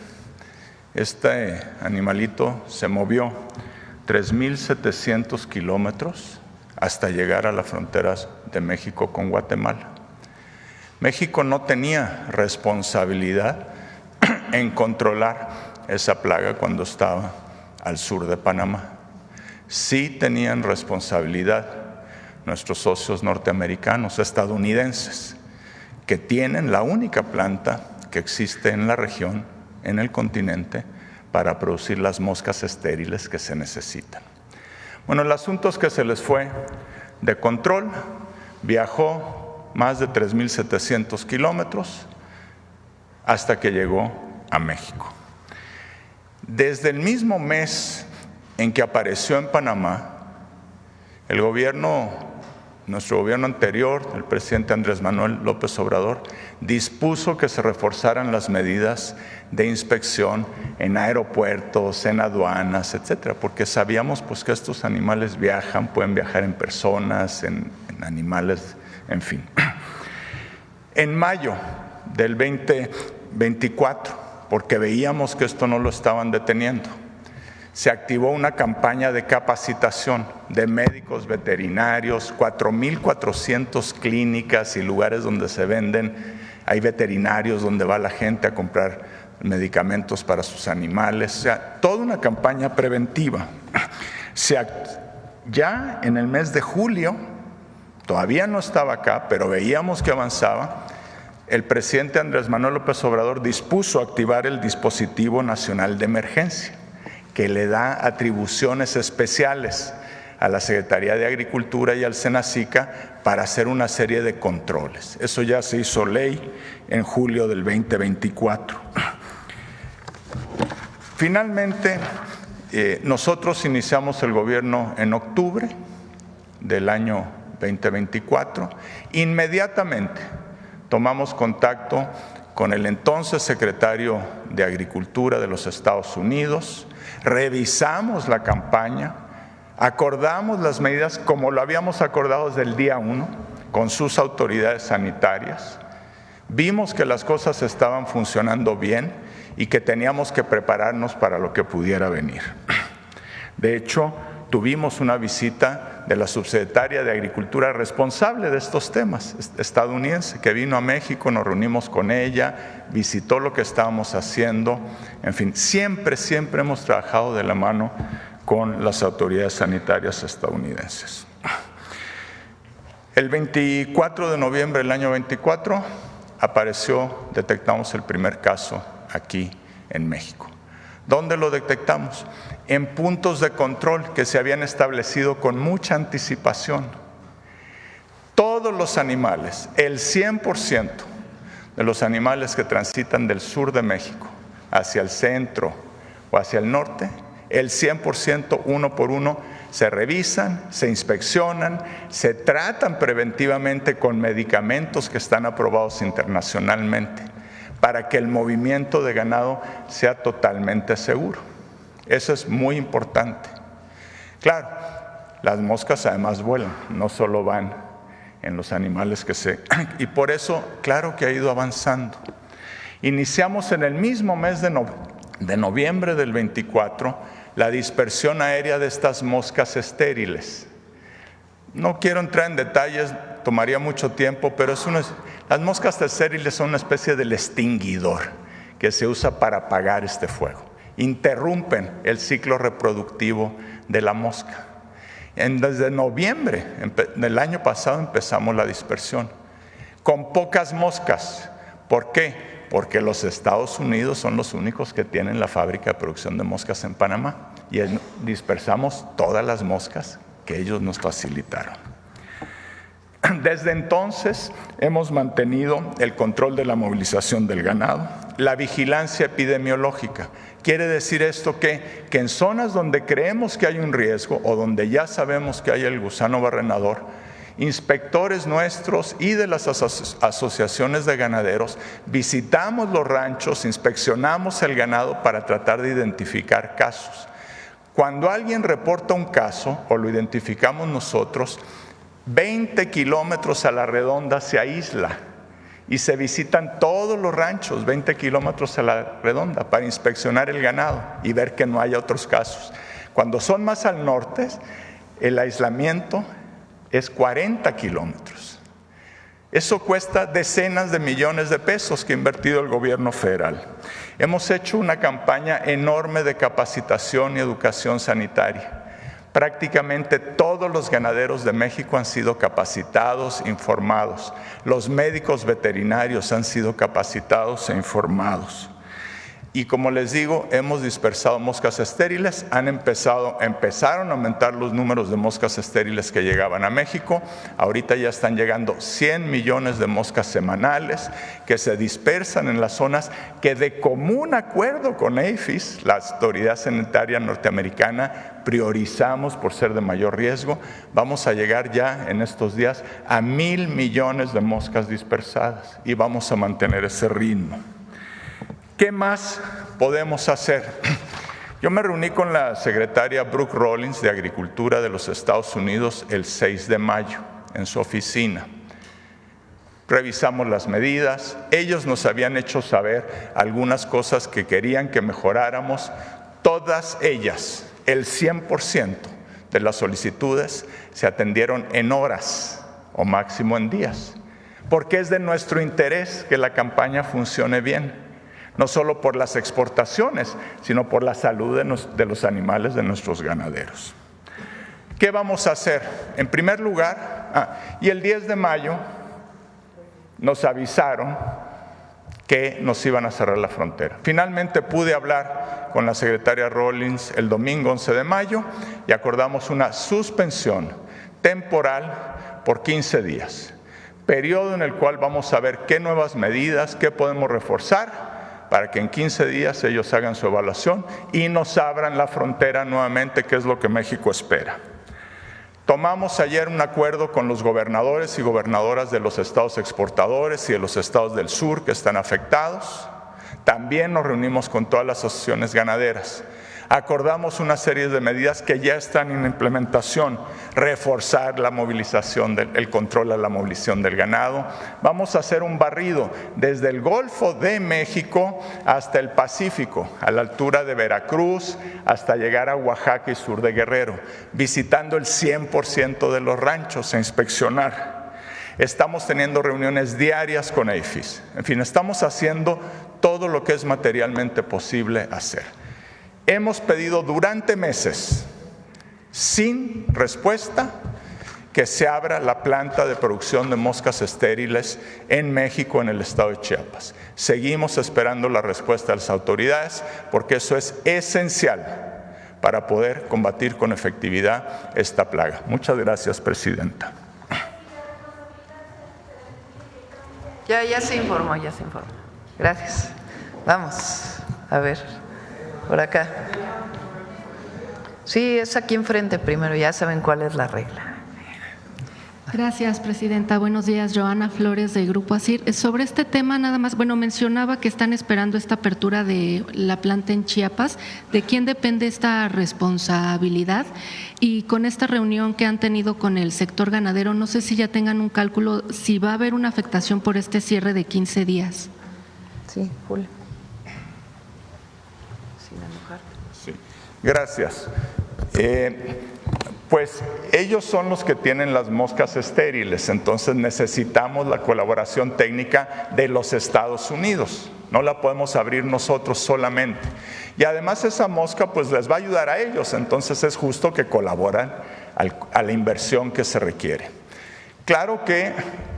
este animalito se movió 3,700 kilómetros hasta llegar a las fronteras de México con Guatemala. México no tenía responsabilidad en controlar esa plaga cuando estaba al sur de Panamá. Sí tenían responsabilidad nuestros socios norteamericanos, estadounidenses, que tienen la única planta que existe en la región, en el continente, para producir las moscas estériles que se necesitan. Bueno, el asunto es que se les fue de control, viajó más de 3,700 kilómetros hasta que llegó a México. Desde el mismo mes en que apareció en Panamá, nuestro gobierno anterior, el presidente Andrés Manuel López Obrador, dispuso que se reforzaran las medidas de inspección en aeropuertos, en aduanas, etcétera, porque sabíamos pues, que estos animales viajan, pueden viajar en personas, en animales, en fin. En mayo del 2024, porque veíamos que esto no lo estaban deteniendo. Se activó una campaña de capacitación de médicos veterinarios, 4,400 clínicas y lugares donde se venden, hay veterinarios donde va la gente a comprar medicamentos para sus animales, o sea, toda una campaña preventiva. Ya en el mes de julio, todavía no estaba acá, pero veíamos que avanzaba, el presidente Andrés Manuel López Obrador dispuso activar el Dispositivo Nacional de Emergencia, que le da atribuciones especiales a la Secretaría de Agricultura y al Senacica para hacer una serie de controles. Eso ya se hizo ley en julio del 2024. Finalmente, nosotros iniciamos el gobierno en octubre del año 2024. Inmediatamente tomamos contacto con el entonces secretario de Agricultura de los Estados Unidos, revisamos la campaña, acordamos las medidas como lo habíamos acordado desde el día 1 con sus autoridades sanitarias, vimos que las cosas estaban funcionando bien y que teníamos que prepararnos para lo que pudiera venir. De hecho, tuvimos una visita de la subsecretaria de Agricultura responsable de estos temas, estadounidense, que vino a México, nos reunimos con ella, visitó lo que estábamos haciendo. En fin, siempre hemos trabajado de la mano con las autoridades sanitarias estadounidenses. El 24 de noviembre del año 24 detectamos el primer caso aquí en México. ¿Dónde lo detectamos? En puntos de control que se habían establecido con mucha anticipación. Todos los animales, el 100% de los animales que transitan del sur de México hacia el centro o hacia el norte, el 100% uno por uno se revisan, se inspeccionan, se tratan preventivamente con medicamentos que están aprobados internacionalmente para que el movimiento de ganado sea totalmente seguro. Eso es muy importante. Claro, las moscas además vuelan, no solo van en los animales y por eso, claro que ha ido avanzando. Iniciamos en el mismo mes de noviembre del 24 la dispersión aérea de estas moscas estériles. No quiero entrar en detalles, tomaría mucho tiempo, pero las moscas estériles son una especie de extinguidor que se usa para apagar este fuego. Interrumpen el ciclo reproductivo de la mosca. Desde noviembre del año pasado empezamos la dispersión, con pocas moscas. ¿Por qué? Porque los Estados Unidos son los únicos que tienen la fábrica de producción de moscas en Panamá y dispersamos todas las moscas que ellos nos facilitaron. Desde entonces hemos mantenido el control de la movilización del ganado, la vigilancia epidemiológica. Quiere decir esto que en zonas donde creemos que hay un riesgo o donde ya sabemos que hay el gusano barrenador, inspectores nuestros y de las asociaciones de ganaderos visitamos los ranchos, inspeccionamos el ganado para tratar de identificar casos. Cuando alguien reporta un caso o lo identificamos nosotros, 20 kilómetros a la redonda se aísla y se visitan todos los ranchos, 20 kilómetros a la redonda, para inspeccionar el ganado y ver que no haya otros casos. Cuando son más al norte, el aislamiento es 40 kilómetros. Eso cuesta decenas de millones de pesos que ha invertido el gobierno federal. Hemos hecho una campaña enorme de capacitación y educación sanitaria. Prácticamente todos los ganaderos de México han sido capacitados, informados. Los médicos veterinarios han sido capacitados e informados. Y como les digo, hemos dispersado moscas estériles, empezaron a aumentar los números de moscas estériles que llegaban a México. Ahorita ya están llegando 100 millones de moscas semanales que se dispersan en las zonas que de común acuerdo con APHIS, la Autoridad Sanitaria Norteamericana, priorizamos por ser de mayor riesgo. Vamos a llegar ya en estos días a 1,000 millones de moscas dispersadas y vamos a mantener ese ritmo. ¿Qué más podemos hacer? Yo me reuní con la secretaria Brooke Rollins de Agricultura de los Estados Unidos el 6 de mayo en su oficina. revisamos las medidas, ellos nos habían hecho saber algunas cosas que querían que mejoráramos, todas ellas, el 100% de las solicitudes se atendieron en horas o máximo en días, porque es de nuestro interés que la campaña funcione bien, no solo por las exportaciones, sino por la salud de los animales de nuestros ganaderos. ¿Qué vamos a hacer? En primer lugar, y el 10 de mayo nos avisaron que nos iban a cerrar la frontera. Finalmente pude hablar con la secretaria Rawlings el domingo 11 de mayo y acordamos una suspensión temporal por 15 días, periodo en el cual vamos a ver qué nuevas medidas, qué podemos reforzar para que en 15 días ellos hagan su evaluación y nos abran la frontera nuevamente, que es lo que México espera. Tomamos ayer un acuerdo con los gobernadores y gobernadoras de los estados exportadores y de los estados del sur que están afectados. También nos reunimos con todas las asociaciones ganaderas. Acordamos una serie de medidas que ya están en implementación, reforzar la movilización, el control a la movilización del ganado. Vamos a hacer un barrido desde el Golfo de México hasta el Pacífico, a la altura de Veracruz, hasta llegar a Oaxaca y sur de Guerrero, visitando el 100% de los ranchos a inspeccionar. Estamos teniendo reuniones diarias con APHIS. En fin, estamos haciendo todo lo que es materialmente posible hacer. Hemos pedido durante meses, sin respuesta, que se abra la planta de producción de moscas estériles en México, en el estado de Chiapas. Seguimos esperando la respuesta de las autoridades porque eso es esencial para poder combatir con efectividad esta plaga. Muchas gracias, Presidenta. Ya se informó, ya se informó. Gracias. Vamos a ver, por acá. Sí, es aquí enfrente primero, ya saben cuál es la regla. Gracias, Presidenta. Buenos días, Joana Flores, de Grupo ASIR. Sobre este tema, nada más, mencionaba que están esperando esta apertura de la planta en Chiapas. ¿De quién depende esta responsabilidad? Y con esta reunión que han tenido con el sector ganadero, no sé si ya tengan un cálculo, si va a haber una afectación por este cierre de 15 días. Sí, Julio. Sin enojarte. Sí, gracias. Pues ellos son los que tienen las moscas estériles, entonces necesitamos la colaboración técnica de los Estados Unidos. No la podemos abrir nosotros solamente. Y además esa mosca pues les va a ayudar a ellos, entonces es justo que colaboran a la inversión que se requiere. Claro que,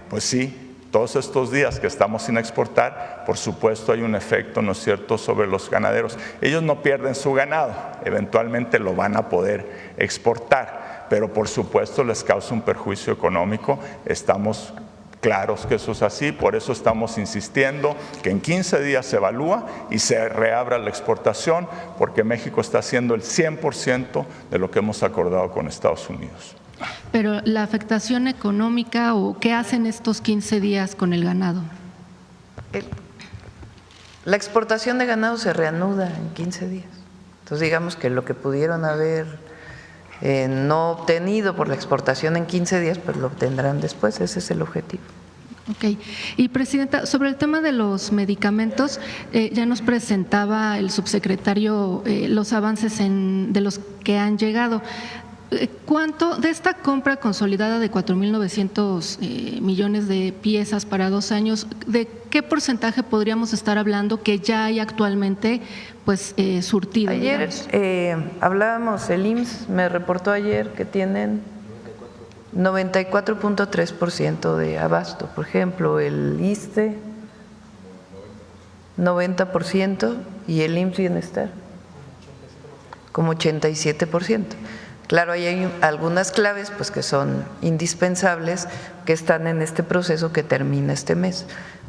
pues sí, todos estos días que estamos sin exportar, por supuesto hay un efecto, ¿no es cierto?, sobre los ganaderos. Ellos no pierden su ganado, eventualmente lo van a poder exportar, pero por supuesto les causa un perjuicio económico. Estamos claros que eso es así, por eso estamos insistiendo que en 15 días se evalúa y se reabra la exportación, porque México está haciendo el 100% de lo que hemos acordado con Estados Unidos. Pero la afectación económica, o ¿qué hacen estos 15 días con el ganado? La exportación de ganado se reanuda en 15 días. Entonces digamos que lo que pudieron haber no obtenido por la exportación en 15 días, pues lo obtendrán después, ese es el objetivo. Ok. Y Presidenta, sobre el tema de los medicamentos, ya nos presentaba el subsecretario los avances de los que han llegado. ¿Cuánto de esta compra consolidada de 4.900 millones de piezas para 2 años, de qué porcentaje podríamos estar hablando que ya hay actualmente pues surtido? Ayer hablábamos, el IMSS me reportó ayer que tienen 94.3% de abasto. Por ejemplo, el ISSSTE 90% y el IMSS Bienestar como 87%. Claro, hay algunas claves pues que son indispensables, que están en este proceso que termina este mes,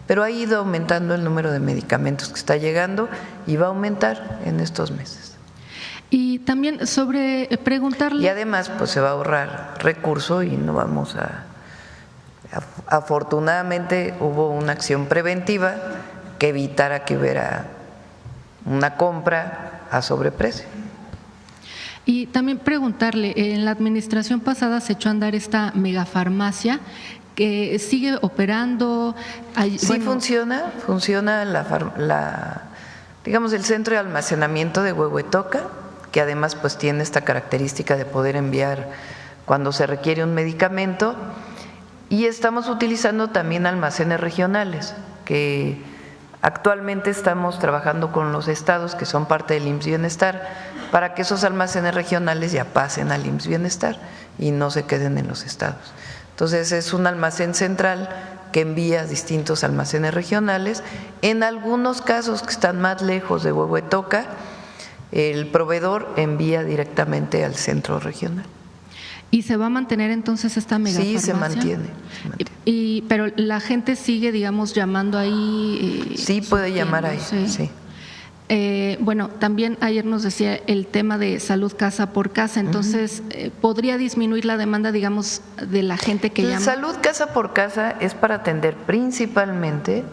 pero ha ido aumentando el número de medicamentos que está llegando y va a aumentar en estos meses. Y también sobre preguntarle… Y además pues se va a ahorrar recurso y no vamos a… Afortunadamente hubo una acción preventiva que evitara que hubiera una compra a sobreprecio. Y también preguntarle, en la administración pasada se echó a andar esta megafarmacia que sigue operando. Sí, funciona digamos, el centro de almacenamiento de Huehuetoca, que además pues tiene esta característica de poder enviar cuando se requiere un medicamento, y estamos utilizando también almacenes regionales, que actualmente estamos trabajando con los estados que son parte del IMSS Bienestar, para que esos almacenes regionales ya pasen al IMSS Bienestar y no se queden en los estados. Entonces es un almacén central que envía a distintos almacenes regionales. En algunos casos que están más lejos de Huehuetoca, el proveedor envía directamente al centro regional. ¿Y se va a mantener entonces esta megafarmacia? Sí, se mantiene. Pero la gente sigue, digamos, llamando ahí. Sí, puede llamar ahí, sí. Bueno, también ayer nos decía el tema de salud casa por casa, entonces, ¿podría disminuir la demanda, digamos, de la gente que llama? Salud casa por casa es para atender principalmente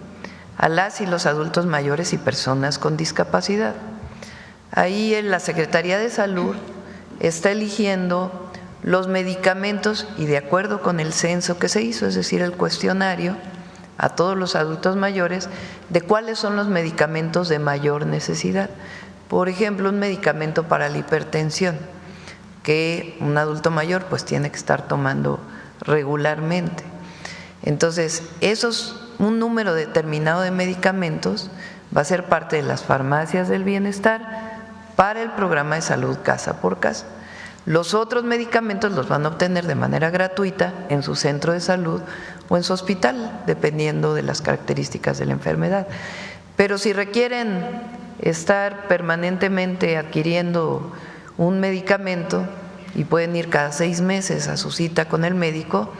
a las y los adultos mayores y personas con discapacidad. Ahí en la Secretaría de Salud está eligiendo los medicamentos y de acuerdo con el censo que se hizo, es decir, el cuestionario a todos los adultos mayores, de cuáles son los medicamentos de mayor necesidad. Por ejemplo, un medicamento para la hipertensión, que un adulto mayor pues tiene que estar tomando regularmente. Entonces, un número determinado de medicamentos va a ser parte de las farmacias del bienestar para el programa de salud casa por casa. Los otros medicamentos los van a obtener de manera gratuita en su centro de salud o en su hospital, dependiendo de las características de la enfermedad. Pero si requieren estar permanentemente adquiriendo un medicamento y pueden ir cada 6 meses a su cita con el médico,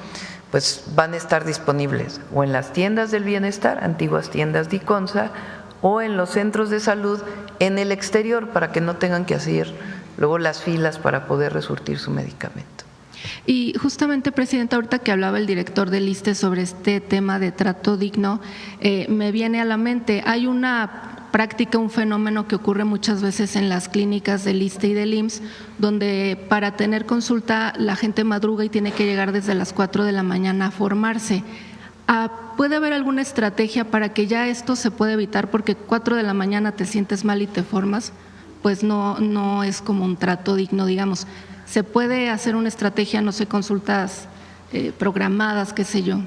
pues van a estar disponibles o en las tiendas del bienestar, antiguas tiendas de ICONSA, o en los centros de salud en el exterior para que no tengan que hacer luego las filas para poder resurtir su medicamento. Y justamente, Presidenta, ahorita que hablaba el director del ISSSTE sobre este tema de trato digno, me viene a la mente, hay una práctica, un fenómeno que ocurre muchas veces en las clínicas del ISSSTE y del IMSS, donde para tener consulta la gente madruga y tiene que llegar desde las 4 de la mañana a formarse. ¿Puede haber alguna estrategia para que ya esto se pueda evitar? Porque 4 de la mañana te sientes mal y te formas, pues no es como un trato digno, digamos. ¿Se puede hacer una estrategia, no sé, consultas programadas, qué sé yo?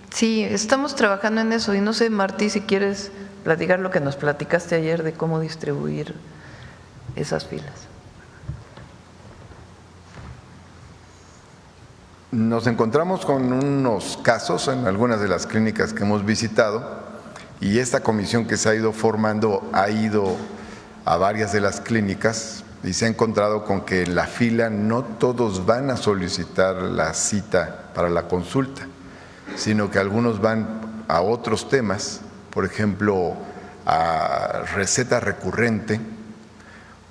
Sí, estamos trabajando en eso y no sé, Martí, si quieres platicar lo que nos platicaste ayer de cómo distribuir esas filas. Nos encontramos con unos casos en algunas de las clínicas que hemos visitado y esta comisión que se ha ido formando ha ido a varias de las clínicas y se ha encontrado con que en la fila no todos van a solicitar la cita para la consulta, sino que algunos van a otros temas, por ejemplo, a receta recurrente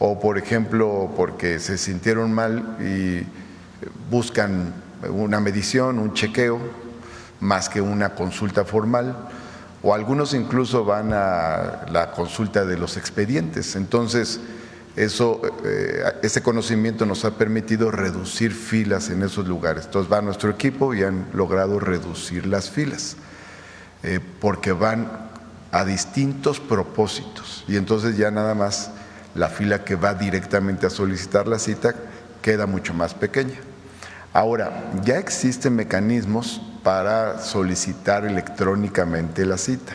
o, por ejemplo, porque se sintieron mal y buscan una medición, un chequeo, más que una consulta formal, o algunos incluso van a la consulta de los expedientes. Entonces, ese conocimiento nos ha permitido reducir filas en esos lugares. Entonces va nuestro equipo y han logrado reducir las filas, porque van a distintos propósitos y entonces ya nada más la fila que va directamente a solicitar la cita queda mucho más pequeña. Ahora, ya existen mecanismos para solicitar electrónicamente la cita.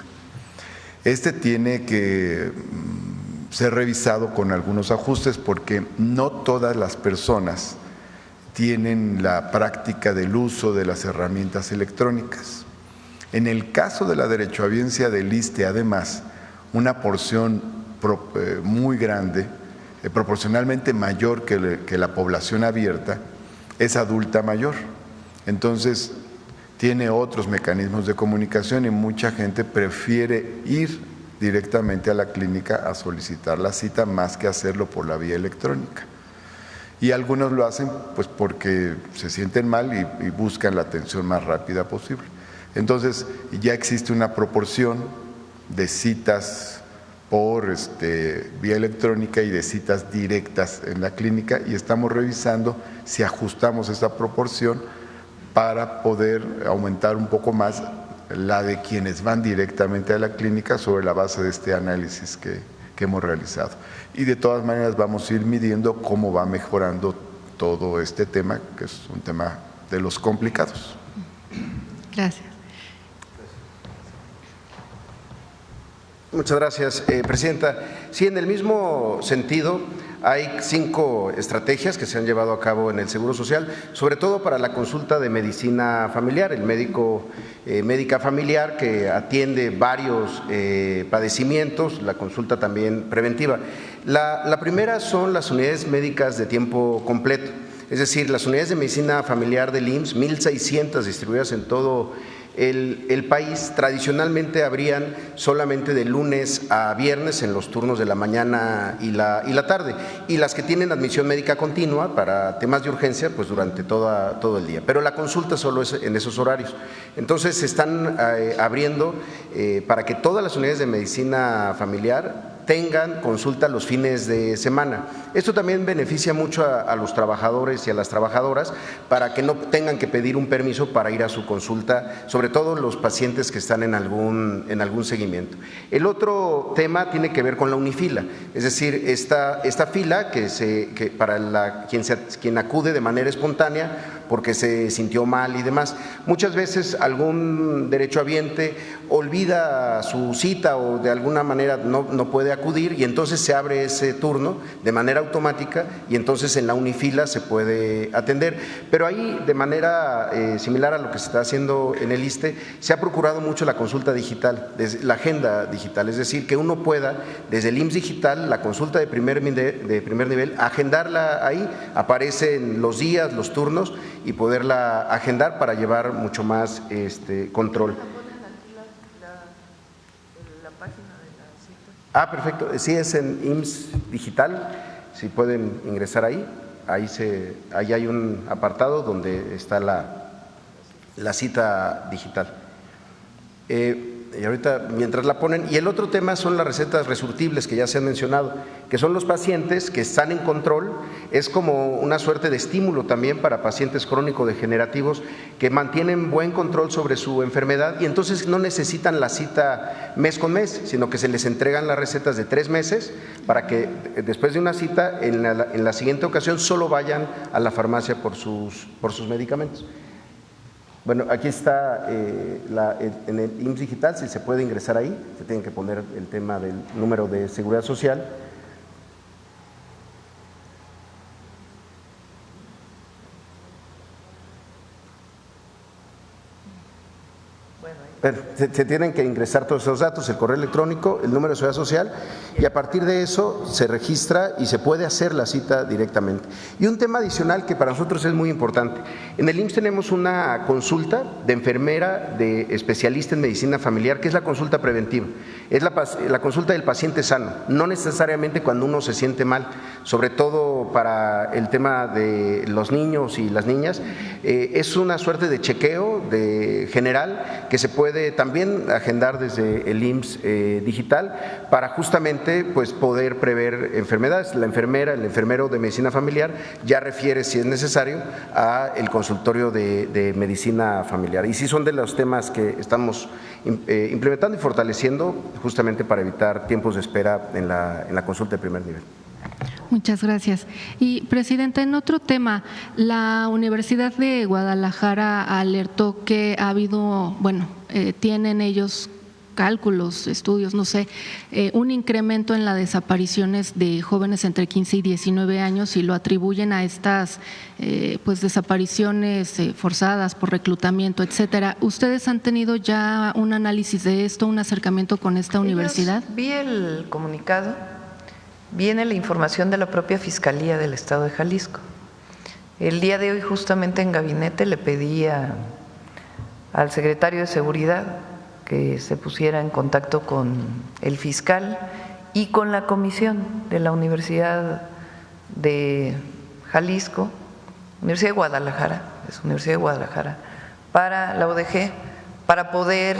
Este tiene que ser revisado con algunos ajustes porque no todas las personas tienen la práctica del uso de las herramientas electrónicas. En el caso de la derechohabiencia del ISSSTE, además, una porción muy grande, proporcionalmente mayor que la población abierta, es adulta mayor. Entonces, tiene otros mecanismos de comunicación y mucha gente prefiere ir directamente a la clínica a solicitar la cita más que hacerlo por la vía electrónica. Y algunos lo hacen pues porque se sienten mal y buscan la atención más rápida posible. Entonces, ya existe una proporción de citas por vía electrónica y de citas directas en la clínica y estamos revisando si ajustamos esa proporción para poder aumentar un poco más la de quienes van directamente a la clínica sobre la base de este análisis que hemos realizado. Y de todas maneras vamos a ir midiendo cómo va mejorando todo este tema, que es un tema de los complicados. Gracias. Muchas gracias, Presidenta. Sí, en el mismo sentido, hay 5 estrategias que se han llevado a cabo en el Seguro Social, sobre todo para la consulta de medicina familiar, el médica familiar que atiende varios padecimientos, la consulta también preventiva. La primera son las unidades médicas de tiempo completo, es decir, las unidades de medicina familiar del IMSS, 1,600 distribuidas en todo el país. Tradicionalmente abrían solamente de lunes a viernes en los turnos de la mañana y la tarde, y las que tienen admisión médica continua para temas de urgencia pues durante todo el día, pero la consulta solo es en esos horarios. Entonces se están abriendo para que todas las unidades de medicina familiar tengan consulta los fines de semana. Esto también beneficia mucho a los trabajadores y a las trabajadoras para que no tengan que pedir un permiso para ir a su consulta, sobre todo los pacientes que están en algún seguimiento. El otro tema tiene que ver con la unifila, es decir, esta fila que para quien acude de manera espontánea porque se sintió mal y demás. Muchas veces algún derechohabiente olvida su cita o de alguna manera no puede acudir, y entonces se abre ese turno de manera automática y entonces en la unifila se puede atender. Pero ahí, de manera similar a lo que se está haciendo en el ISSSTE, se ha procurado mucho la consulta digital, la agenda digital, es decir, que uno pueda desde el IMSS Digital, la consulta de primer nivel, agendarla ahí, aparecen los días, los turnos, y poderla agendar para llevar mucho más control. Ah, perfecto. Sí, es en IMSS Digital. Si pueden ingresar ahí, ahí hay un apartado donde está la cita digital. Y ahorita, mientras la ponen, y el otro tema son las recetas resurtibles que ya se han mencionado, que son los pacientes que están en control. Es como una suerte de estímulo también para pacientes crónico-degenerativos que mantienen buen control sobre su enfermedad y entonces no necesitan la cita mes con mes, sino que se les entregan las recetas de 3 meses para que después de una cita, en la siguiente ocasión, solo vayan a la farmacia por sus medicamentos. Bueno, aquí está en el IMSS Digital, si se puede ingresar ahí, se tienen que poner el tema del número de seguridad social. Se tienen que ingresar todos esos datos, el correo electrónico, el número de seguridad social, y a partir de eso se registra y se puede hacer la cita directamente. Y un tema adicional que para nosotros es muy importante: en el IMSS tenemos una consulta de enfermera de especialista en medicina familiar, que es la consulta preventiva, es la consulta del paciente sano, no necesariamente cuando uno se siente mal, sobre todo para el tema de los niños y las niñas. Es una suerte de chequeo general que se puede también agendar desde el IMSS Digital para justamente pues poder prever enfermedades. La enfermera, el enfermero de medicina familiar ya refiere, si es necesario, a el consultorio de medicina familiar. Y sí son de los temas que estamos implementando y fortaleciendo justamente para evitar tiempos de espera en la consulta de primer nivel. Muchas gracias. Y, Presidenta, en otro tema, la Universidad de Guadalajara alertó que ha habido, tienen ellos cálculos, estudios, no sé, un incremento en las desapariciones de jóvenes entre 15 y 19 años y lo atribuyen a estas desapariciones forzadas por reclutamiento, etcétera. ¿Ustedes han tenido ya un análisis de esto, un acercamiento con esta universidad? Vi el comunicado. Viene la información de la propia Fiscalía del Estado de Jalisco. El día de hoy, justamente en gabinete, le pedí al secretario de Seguridad que se pusiera en contacto con el fiscal y con la comisión de la Universidad de Jalisco, Universidad de Guadalajara, es Universidad de Guadalajara, para la UDG, para poder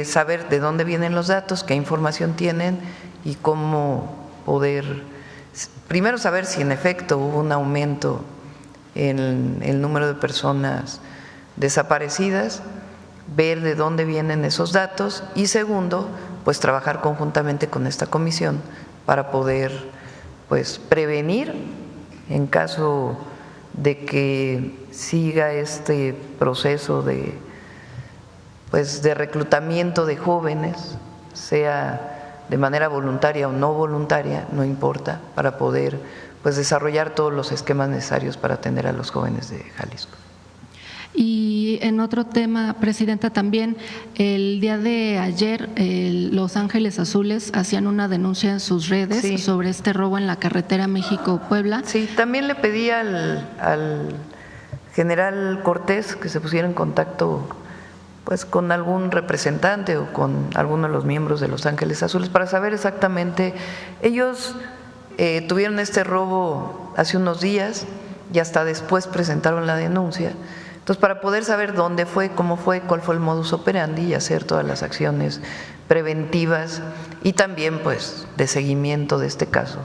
saber de dónde vienen los datos, qué información tienen y cómo poder, primero, saber si en efecto hubo un aumento en el número de personas desaparecidas, ver de dónde vienen esos datos y segundo, pues trabajar conjuntamente con esta comisión para poder pues prevenir en caso de que siga este proceso de reclutamiento de jóvenes, sea de manera voluntaria o no voluntaria, no importa, para poder pues desarrollar todos los esquemas necesarios para atender a los jóvenes de Jalisco. Y en otro tema, Presidenta, también el día de ayer Los Ángeles Azules hacían una denuncia en sus redes sobre este robo en la carretera México-Puebla. Sí, también le pedí al general Cortés que se pusiera en contacto pues con algún representante o con alguno de los miembros de Los Ángeles Azules para saber exactamente. Ellos tuvieron este robo hace unos días y hasta después presentaron la denuncia. Entonces, para poder saber dónde fue, cómo fue, cuál fue el modus operandi y hacer todas las acciones preventivas y también pues de seguimiento de este caso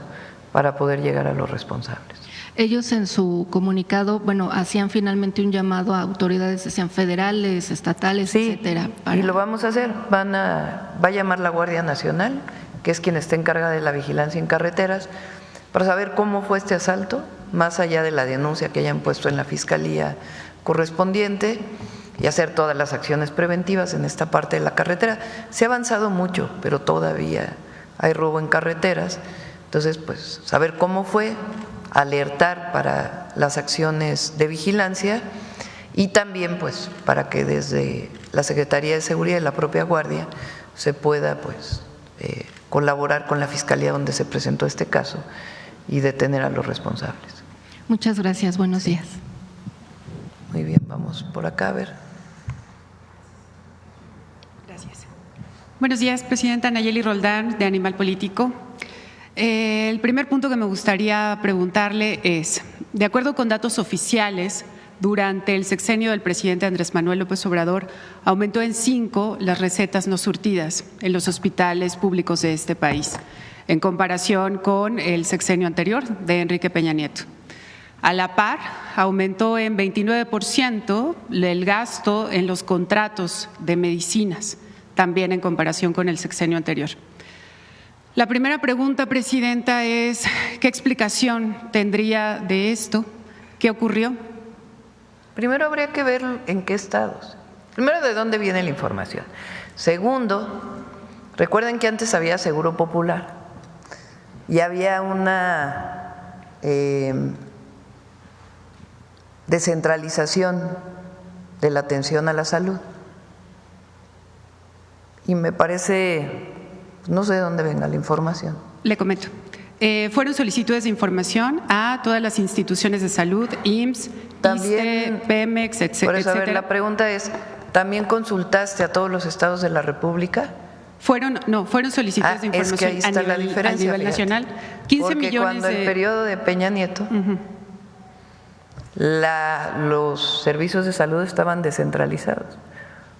para poder llegar a los responsables. Ellos en su comunicado, bueno, hacían finalmente un llamado a autoridades, decían federales, estatales, etcétera. Y lo vamos a hacer. Va a llamar la Guardia Nacional, que es quien está encargada de la vigilancia en carreteras, para saber cómo fue este asalto, más allá de la denuncia que hayan puesto en la Fiscalía correspondiente y hacer todas las acciones preventivas en esta parte de la carretera. Se ha avanzado mucho, pero todavía hay robo en carreteras. Entonces, pues saber cómo fue, alertar para las acciones de vigilancia y también pues para que desde la Secretaría de Seguridad y la propia Guardia se pueda pues colaborar con la Fiscalía donde se presentó este caso y detener a los responsables. Muchas gracias, buenos días. Muy bien, vamos por acá a ver. Gracias. Buenos días, Presidenta. Nayeli Roldán, de Animal Político. El primer punto que me gustaría preguntarle es, de acuerdo con datos oficiales, durante el sexenio del presidente Andrés Manuel López Obrador, aumentó en 5 las recetas no surtidas en los hospitales públicos de este país, en comparación con el sexenio anterior de Enrique Peña Nieto. A la par, aumentó en 29% el gasto en los contratos de medicinas, también en comparación con el sexenio anterior. La primera pregunta, Presidenta, es ¿qué explicación tendría de esto? ¿Qué ocurrió? Primero habría que ver en qué estados. Primero, ¿de dónde viene la información? Segundo, recuerden que antes había Seguro Popular y había una descentralización de la atención a la salud. Y me parece, no sé de dónde venga la información. Le comento. Fueron solicitudes de información a todas las instituciones de salud, IMSS, ISSSTE, Pemex, etcétera. Por eso, a ver, la pregunta es, ¿también consultaste a todos los estados de la República? Fueron solicitudes de información es que ahí está la diferencia, a nivel nacional. 15 porque millones cuando el periodo de Peña Nieto, los servicios de salud estaban descentralizados.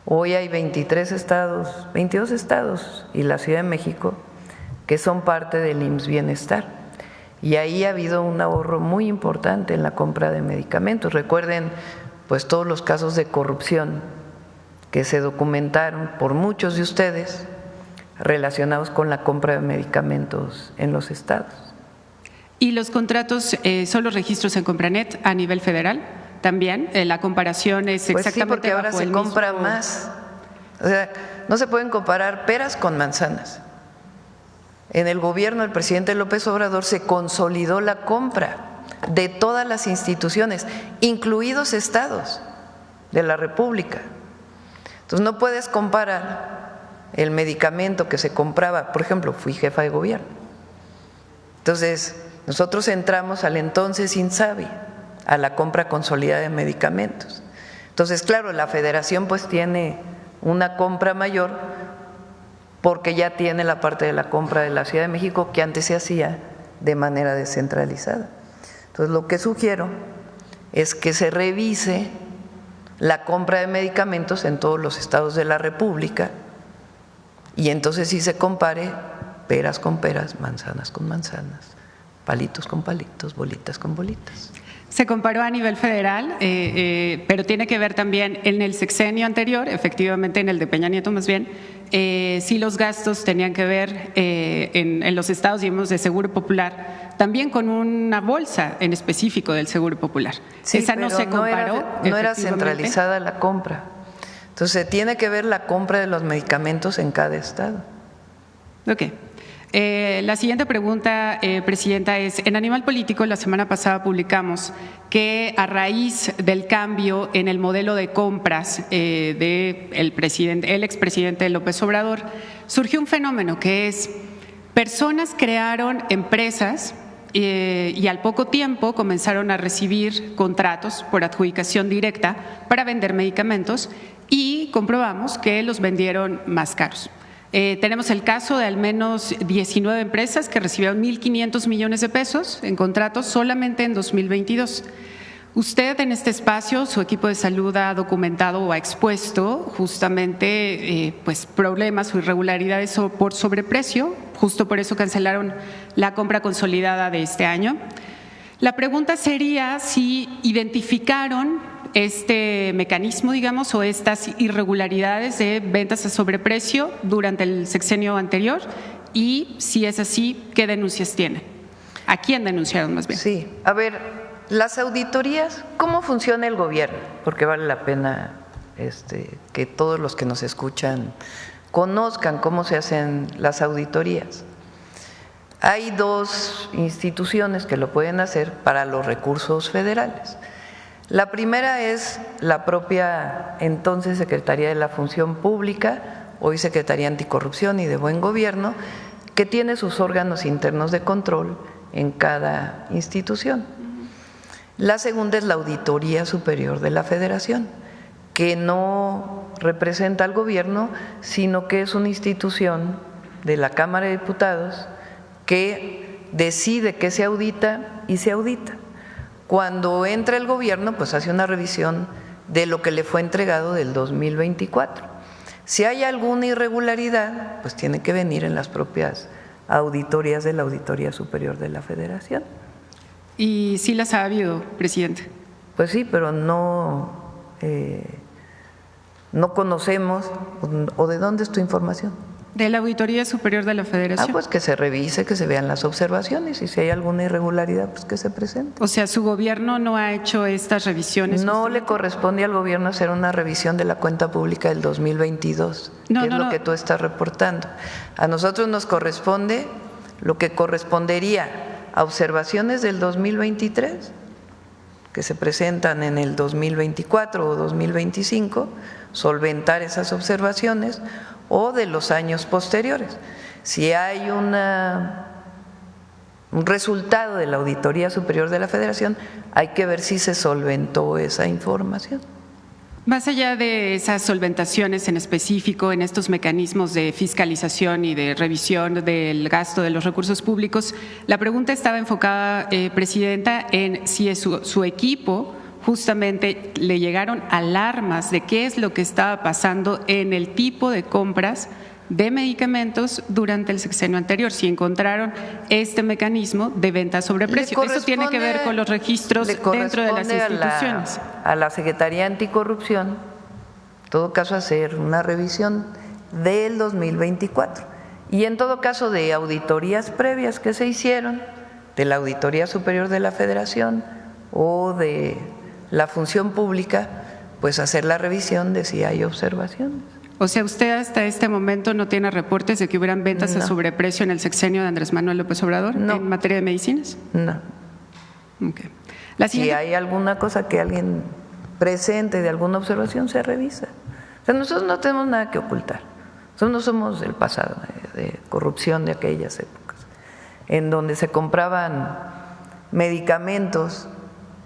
Hoy hay 22 estados y la Ciudad de México que son parte del IMSS Bienestar. Y ahí ha habido un ahorro muy importante en la compra de medicamentos. Recuerden pues todos los casos de corrupción que se documentaron por muchos de ustedes relacionados con la compra de medicamentos en los estados. ¿Y los contratos son los registros en Compranet a nivel federal? También la comparación es pues exactamente sí, porque ahora bajo se el compra mismo... más. O sea, no se pueden comparar peras con manzanas. En el gobierno del presidente López Obrador se consolidó la compra de todas las instituciones, incluidos estados de la República. Entonces no puedes comparar el medicamento que se compraba, por ejemplo, fui jefa de gobierno. Entonces, nosotros entramos al entonces INSABI, a la compra consolidada de medicamentos. Entonces, claro, la federación pues tiene una compra mayor porque ya tiene la parte de la compra de la Ciudad de México que antes se hacía de manera descentralizada. Entonces, lo que sugiero es que se revise la compra de medicamentos en todos los estados de la República y entonces sí se compare peras con peras, manzanas con manzanas, palitos con palitos, bolitas con bolitas. Se comparó a nivel federal, pero tiene que ver también en el sexenio anterior, efectivamente en el de Peña Nieto más bien, sí los gastos tenían que ver en los estados, digamos, de Seguro Popular, también con una bolsa en específico del Seguro Popular. Sí, esa no se comparó. No era centralizada la compra. Entonces, tiene que ver la compra de los medicamentos en cada estado. Ok. La siguiente pregunta, Presidenta, es, en Animal Político la semana pasada publicamos que a raíz del cambio en el modelo de compras del expresidente López Obrador, surgió un fenómeno que es, personas crearon empresas y al poco tiempo comenzaron a recibir contratos por adjudicación directa para vender medicamentos y comprobamos que los vendieron más caros. Tenemos el caso de al menos 19 empresas que recibieron 1.500 millones de pesos en contratos solamente en 2022. Usted en este espacio, su equipo de salud ha documentado o ha expuesto justamente pues problemas o irregularidades por sobreprecio, justo por eso cancelaron la compra consolidada de este año. La pregunta sería si identificaron este mecanismo, digamos, o estas irregularidades de ventas a sobreprecio durante el sexenio anterior y, si es así, ¿qué denuncias tienen? ¿A quién denunciaron más bien? Sí, a ver, las auditorías, ¿cómo funciona el gobierno? Porque vale la pena que todos los que nos escuchan conozcan cómo se hacen las auditorías. Hay dos instituciones que lo pueden hacer para los recursos federales. La primera es la propia entonces Secretaría de la Función Pública, hoy Secretaría Anticorrupción y de Buen Gobierno, que tiene sus órganos internos de control en cada institución. La segunda es la Auditoría Superior de la Federación, que no representa al gobierno, sino que es una institución de la Cámara de Diputados que decide qué se audita y se audita. Cuando entra el gobierno, pues hace una revisión de lo que le fue entregado del 2024. Si hay alguna irregularidad, pues tiene que venir en las propias auditorías de la Auditoría Superior de la Federación. ¿Y sí las ha habido, presidente? Pues sí, pero no conocemos, o ¿de dónde es tu información? De la Auditoría Superior de la Federación. Pues que se revise, que se vean las observaciones y si hay alguna irregularidad, pues que se presente. O sea, ¿su gobierno no ha hecho estas revisiones? No le corresponde al gobierno hacer una revisión de la cuenta pública del 2022, que es lo que tú estás reportando. A nosotros nos corresponde lo que correspondería a observaciones del 2023, que se presentan en el 2024 o 2025, solventar esas observaciones, o de los años posteriores. Si hay un resultado de la Auditoría Superior de la Federación, hay que ver si se solventó esa información. Más allá de esas solventaciones en específico, en estos mecanismos de fiscalización y de revisión del gasto de los recursos públicos, la pregunta estaba enfocada, Presidenta, en si su equipo justamente le llegaron alarmas de qué es lo que estaba pasando en el tipo de compras de medicamentos durante el sexenio anterior, si encontraron este mecanismo de venta sobre precio. Eso tiene que ver con los registros dentro de las instituciones. A la Secretaría Anticorrupción, en todo caso, hacer una revisión del 2024 y en todo caso de auditorías previas que se hicieron de la Auditoría Superior de la Federación o de la Función Pública, pues hacer la revisión de si hay observaciones. O sea, ¿usted hasta este momento no tiene reportes de que hubieran ventas a sobreprecio en el sexenio de Andrés Manuel López Obrador en materia de medicinas? No. Okay. Si hay alguna cosa que alguien presente de alguna observación, se revisa. O sea, nosotros no tenemos nada que ocultar. Nosotros no somos del pasado, de corrupción de aquellas épocas, en donde se compraban medicamentos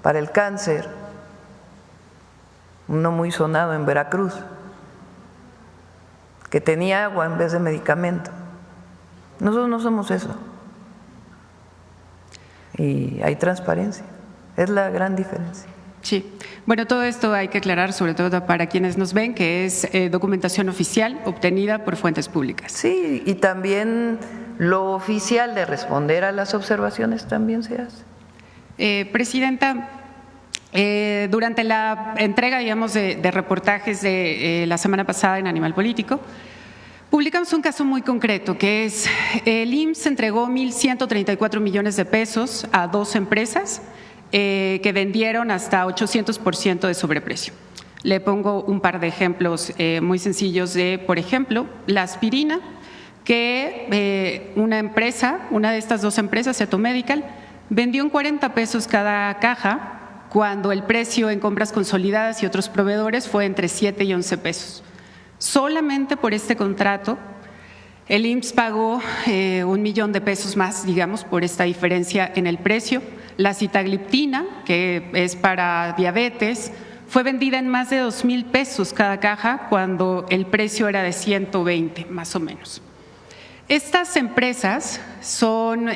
para el cáncer, uno muy sonado en Veracruz, que tenía agua en vez de medicamento. Nosotros no somos eso. Y hay transparencia. Es la gran diferencia. Sí. Bueno, todo esto hay que aclarar, sobre todo para quienes nos ven, que es documentación oficial obtenida por fuentes públicas. Sí, y también lo oficial de responder a las observaciones también se hace. Presidenta, durante la entrega, digamos, de reportajes de la semana pasada en Animal Político, publicamos un caso muy concreto, que es el IMSS entregó 1.134 millones de pesos a 2 empresas que vendieron hasta 800% de sobreprecio. Le pongo un par de ejemplos muy sencillos de, por ejemplo, la aspirina, que una de estas 2 empresas, Cetomedical, vendió en 40 pesos cada caja, cuando el precio en compras consolidadas y otros proveedores fue entre 7 y 11 pesos. Solamente por este contrato, el IMSS pagó 1 millón de pesos más, digamos, por esta diferencia en el precio. La sitagliptina, que es para diabetes, fue vendida en más de 2,000 pesos cada caja, cuando el precio era de 120, más o menos. Estas empresas son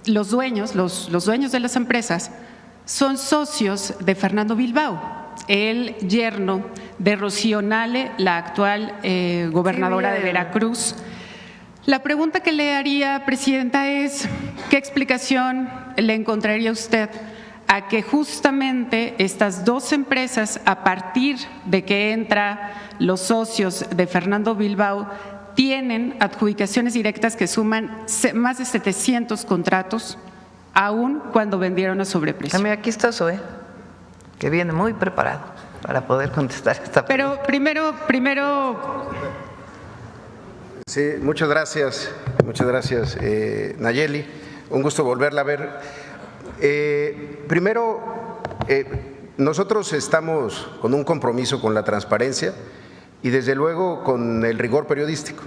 los dueños de las empresas son socios de Fernando Bilbao, el yerno de Rocío Nale, la actual gobernadora de Veracruz. La pregunta que le haría, Presidenta, es ¿qué explicación le encontraría usted a que justamente estas 2 empresas, a partir de que entran los socios de Fernando Bilbao, tienen adjudicaciones directas que suman más de 700 contratos, aún cuando vendieron a sobreprecio? Mira, aquí está Zoe, que viene muy preparado para poder contestar esta pregunta. Pero primero… Sí, muchas gracias, Nayeli. Un gusto volverla a ver. Primero, nosotros estamos con un compromiso con la transparencia y desde luego con el rigor periodístico.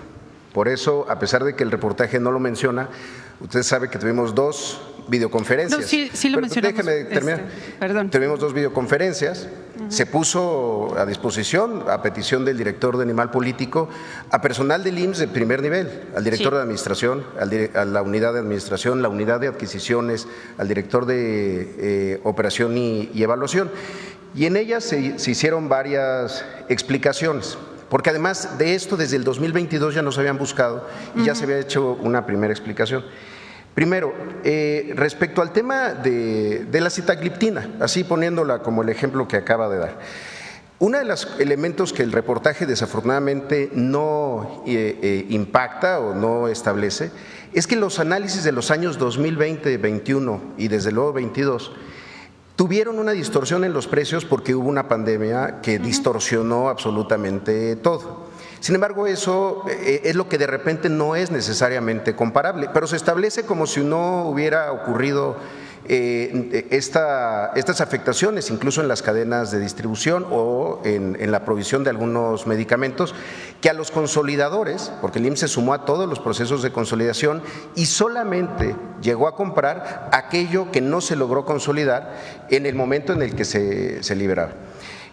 Por eso, a pesar de que el reportaje no lo menciona, usted sabe que tuvimos 2 videoconferencias. No, sí lo mencionamos. Déjeme terminar. Perdón. Tuvimos 2 videoconferencias. Se puso a disposición, a petición del director de Animal Político, a personal del IMSS de primer nivel, al director de administración, a la unidad de administración, la unidad de adquisiciones, al director de operación y evaluación. Y en ellas se hicieron varias explicaciones. Porque además de esto, desde el 2022 ya nos habían buscado y ya se había hecho una primera explicación. Primero, respecto al tema de la sitagliptina, así poniéndola como el ejemplo que acaba de dar. Uno de los elementos que el reportaje desafortunadamente no impacta o no establece es que los análisis de los años 2020, 21 y desde luego 22 tuvieron una distorsión en los precios porque hubo una pandemia que distorsionó absolutamente todo. Sin embargo, eso es lo que de repente no es necesariamente comparable, pero se establece como si no hubiera ocurrido estas afectaciones, incluso en las cadenas de distribución o en la provisión de algunos medicamentos, que a los consolidadores, porque el IMSS se sumó a todos los procesos de consolidación y solamente llegó a comprar aquello que no se logró consolidar en el momento en el que se liberaba.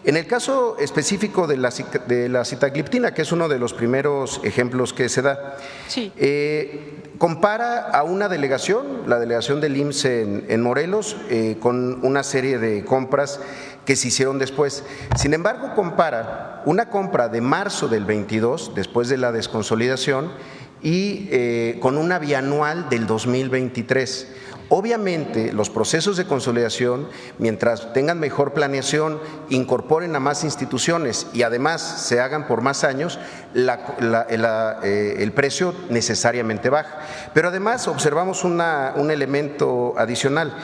En el caso específico de la sitagliptina, que es uno de los primeros ejemplos que se da, sí. Compara a una delegación, la delegación del IMSS en Morelos, con una serie de compras que se hicieron después. Sin embargo, compara una compra de marzo del 22, después de la desconsolidación, y con una bianual del 2023. Obviamente, los procesos de consolidación, mientras tengan mejor planeación, incorporen a más instituciones y además se hagan por más años, el precio necesariamente baja. Pero además observamos un elemento adicional.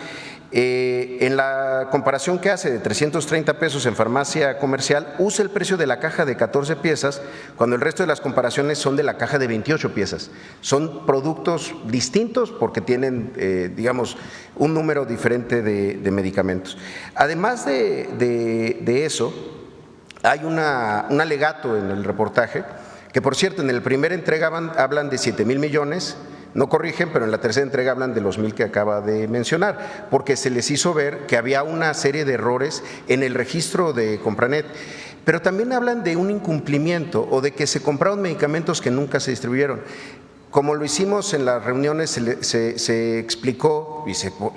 En la comparación que hace de 330 pesos en farmacia comercial, usa el precio de la caja de 14 piezas, cuando el resto de las comparaciones son de la caja de 28 piezas. Son productos distintos porque tienen, digamos, un número diferente de medicamentos. Además de eso, hay un alegato en el reportaje, que por cierto, en la primera entrega hablan de 7,000 millones, no corrigen, pero en la tercera entrega hablan de los 1,000 que acaba de mencionar, porque se les hizo ver que había una serie de errores en el registro de Compranet. Pero también hablan de un incumplimiento o de que se compraron medicamentos que nunca se distribuyeron. Como lo hicimos en las reuniones, se explicó y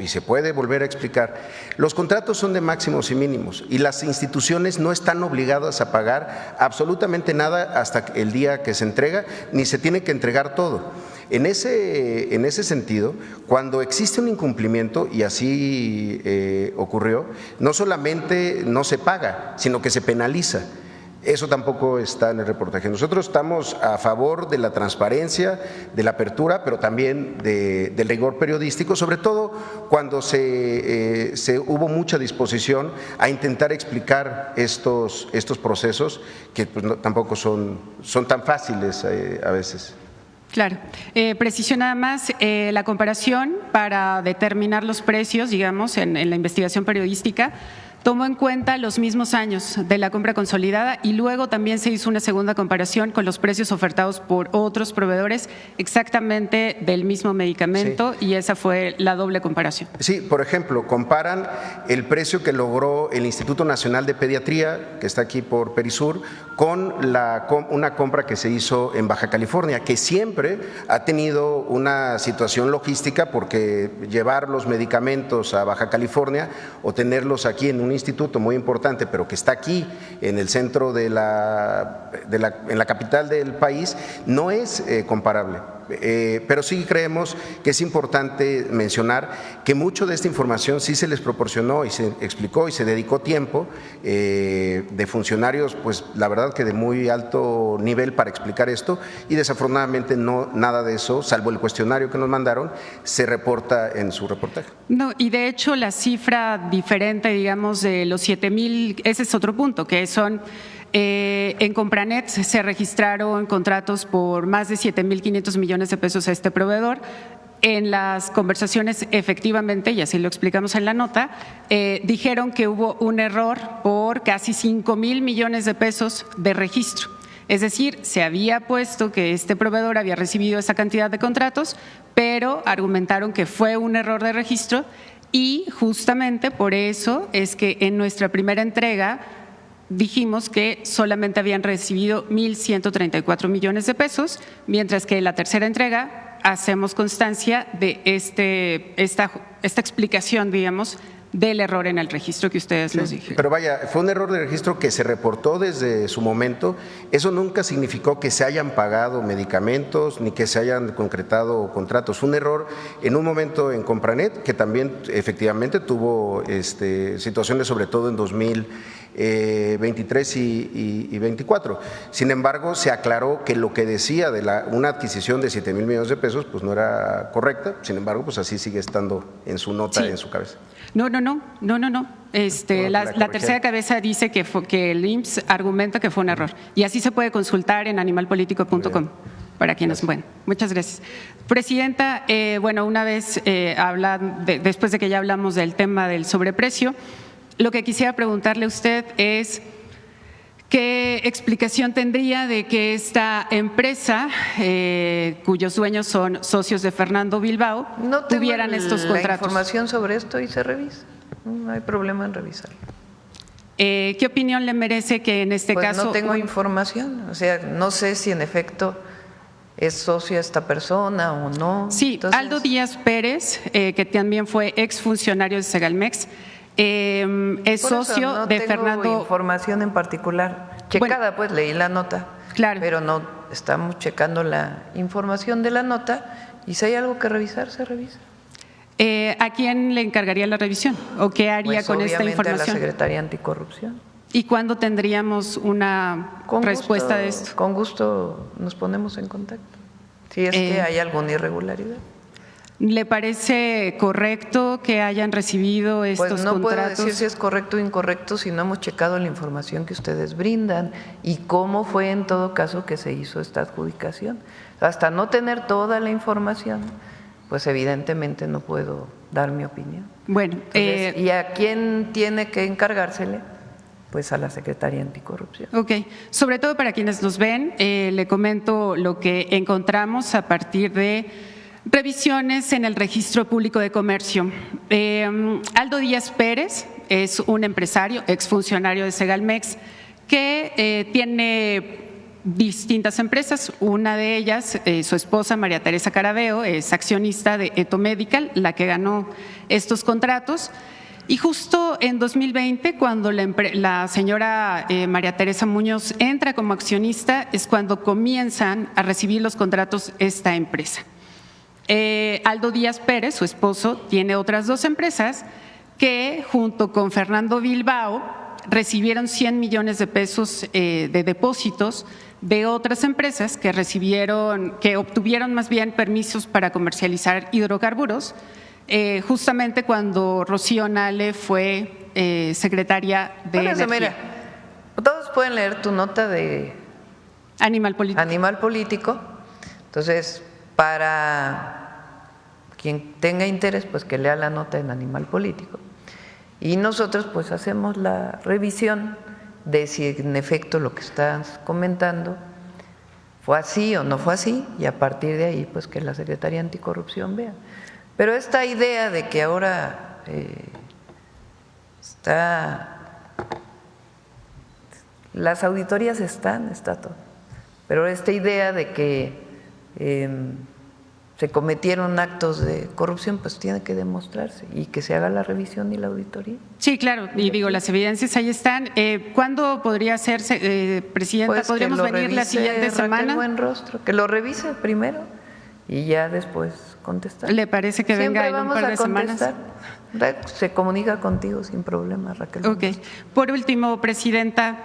se puede volver a explicar, los contratos son de máximos y mínimos y las instituciones no están obligadas a pagar absolutamente nada hasta el día que se entrega, ni se tiene que entregar todo. En ese sentido, cuando existe un incumplimiento, y así ocurrió, no solamente no se paga, sino que se penaliza. Eso tampoco está en el reportaje. Nosotros estamos a favor de la transparencia, de la apertura, pero también del rigor periodístico, sobre todo cuando hubo mucha disposición a intentar explicar estos procesos que pues, tampoco son tan fáciles a veces. Claro. Preciso nada más, la comparación para determinar los precios, digamos, en la investigación periodística, tomó en cuenta los mismos años de la compra consolidada y luego también se hizo una segunda comparación con los precios ofertados por otros proveedores exactamente del mismo medicamento, sí. Y esa fue la doble comparación. Sí, por ejemplo, comparan el precio que logró el Instituto Nacional de Pediatría, que está aquí por Perisur, con una compra que se hizo en Baja California, que siempre ha tenido una situación logística porque llevar los medicamentos a Baja California o tenerlos aquí en un instituto muy importante, pero que está aquí en el centro en la capital del país, no es comparable. Pero sí creemos que es importante mencionar que mucho de esta información sí se les proporcionó y se explicó y se dedicó tiempo de funcionarios, pues la verdad que de muy alto nivel para explicar esto, y desafortunadamente no nada de eso, salvo el cuestionario que nos mandaron, se reporta en su reportaje. No, y de hecho la cifra diferente, digamos, de los 7,000, ese es otro punto, que son… en Compranet se registraron contratos por más de 7,500 millones de pesos a este proveedor. En las conversaciones, efectivamente, y así lo explicamos en la nota, dijeron que hubo un error por casi 5,000 millones de pesos de registro. Es decir, se había puesto que este proveedor había recibido esa cantidad de contratos, pero argumentaron que fue un error de registro y justamente por eso es que en nuestra primera entrega dijimos que solamente habían recibido 1,134 millones de pesos, mientras que en la tercera entrega hacemos constancia de esta explicación, digamos, del error en el registro que ustedes nos dijeron. Pero vaya, fue un error de registro que se reportó desde su momento. Eso nunca significó que se hayan pagado medicamentos ni que se hayan concretado contratos. Fue un error en un momento en Compranet, que también efectivamente tuvo situaciones, sobre todo en 2023 y 24. Sin embargo, se aclaró que lo que decía de una adquisición de 7,000 millones de pesos pues no era correcta. Sin embargo, pues así sigue estando en su nota, sí. En su cabeza. No. La tercera cabeza dice que el IMSS argumenta que fue un error. Y así se puede consultar en animalpolitico.com. Para quienes, bueno, muchas gracias. Presidenta, una vez después de que ya hablamos del tema del sobreprecio, lo que quisiera preguntarle a usted es ¿qué explicación tendría de que esta empresa, cuyos dueños son socios de Fernando Bilbao, tuvieran estos contratos? La información sobre esto y se revisa. No hay problema en revisarlo. ¿Qué opinión le merece que en este caso… No tengo información, o sea, no sé si en efecto es socio esta persona o no. Sí, entonces… Aldo Díaz Pérez, que también fue exfuncionario de Segalmex, es socio de Fernando… No tengo información en particular checada, pues leí la nota, claro. Pero no estamos checando la información de la nota y si hay algo que revisar, se revisa. ¿A quién le encargaría la revisión o qué haría con esta información? A la Secretaría Anticorrupción. ¿Y cuándo tendríamos una respuesta de esto? Con gusto nos ponemos en contacto, si es que hay alguna irregularidad. ¿Le parece correcto que hayan recibido estos contratos? Pues no puedo decir si es correcto o incorrecto si no hemos checado la información que ustedes brindan y cómo fue en todo caso que se hizo esta adjudicación. Hasta no tener toda la información, pues evidentemente no puedo dar mi opinión. Bueno, entonces, ¿y a quién tiene que encargársele? Pues a la Secretaría Anticorrupción. Ok, sobre todo para quienes nos ven, le comento lo que encontramos a partir de revisiones en el Registro Público de Comercio. Aldo Díaz Pérez es un empresario, exfuncionario de Segalmex, que tiene distintas empresas. Una de ellas, su esposa María Teresa Carabeo, es accionista de Eto Medical, la que ganó estos contratos. Y justo en 2020, cuando la señora María Teresa Muñoz entra como accionista, es cuando comienzan a recibir los contratos esta empresa. Aldo Díaz Pérez, su esposo, tiene otras 2 empresas que junto con Fernando Bilbao recibieron 100 millones de pesos de depósitos de otras empresas que obtuvieron más bien permisos para comercializar hidrocarburos, justamente cuando Rocío Nale fue secretaria de Energía. Mira, todos pueden leer tu nota de Animal Político. Entonces, para quien tenga interés, pues que lea la nota en Animal Político. Y nosotros pues hacemos la revisión de si en efecto lo que estás comentando fue así o no fue así, y a partir de ahí pues que la Secretaría Anticorrupción vea. Pero esta idea de que ahora las auditorías está todo, pero esta idea de que se cometieron actos de corrupción, pues tiene que demostrarse y que se haga la revisión y la auditoría. Sí, claro, y digo, las evidencias ahí están. ¿Cuándo podría hacerse, Presidenta? Pues ¿Podríamos venir la siguiente semana? Buenrostro, que lo revise primero y ya después contestar. ¿Le parece que venga en un par de semanas? Se comunica contigo sin problema, Raquel. Ok. Por último, Presidenta.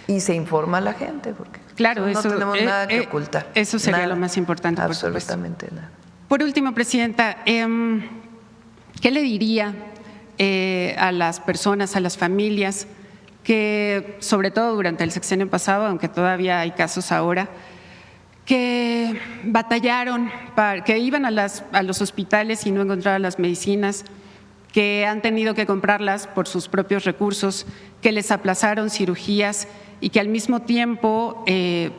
Y se informa a la gente, porque claro, no tenemos nada que ocultar. Eso sería nada, lo más importante. Absolutamente nada. Por último, Presidenta, ¿qué le diría a las personas, a las familias que, sobre todo durante el sexenio pasado, aunque todavía hay casos ahora, que batallaron, que iban a los hospitales y no encontraban las medicinas, que han tenido que comprarlas por sus propios recursos, que les aplazaron cirugías y que al mismo tiempo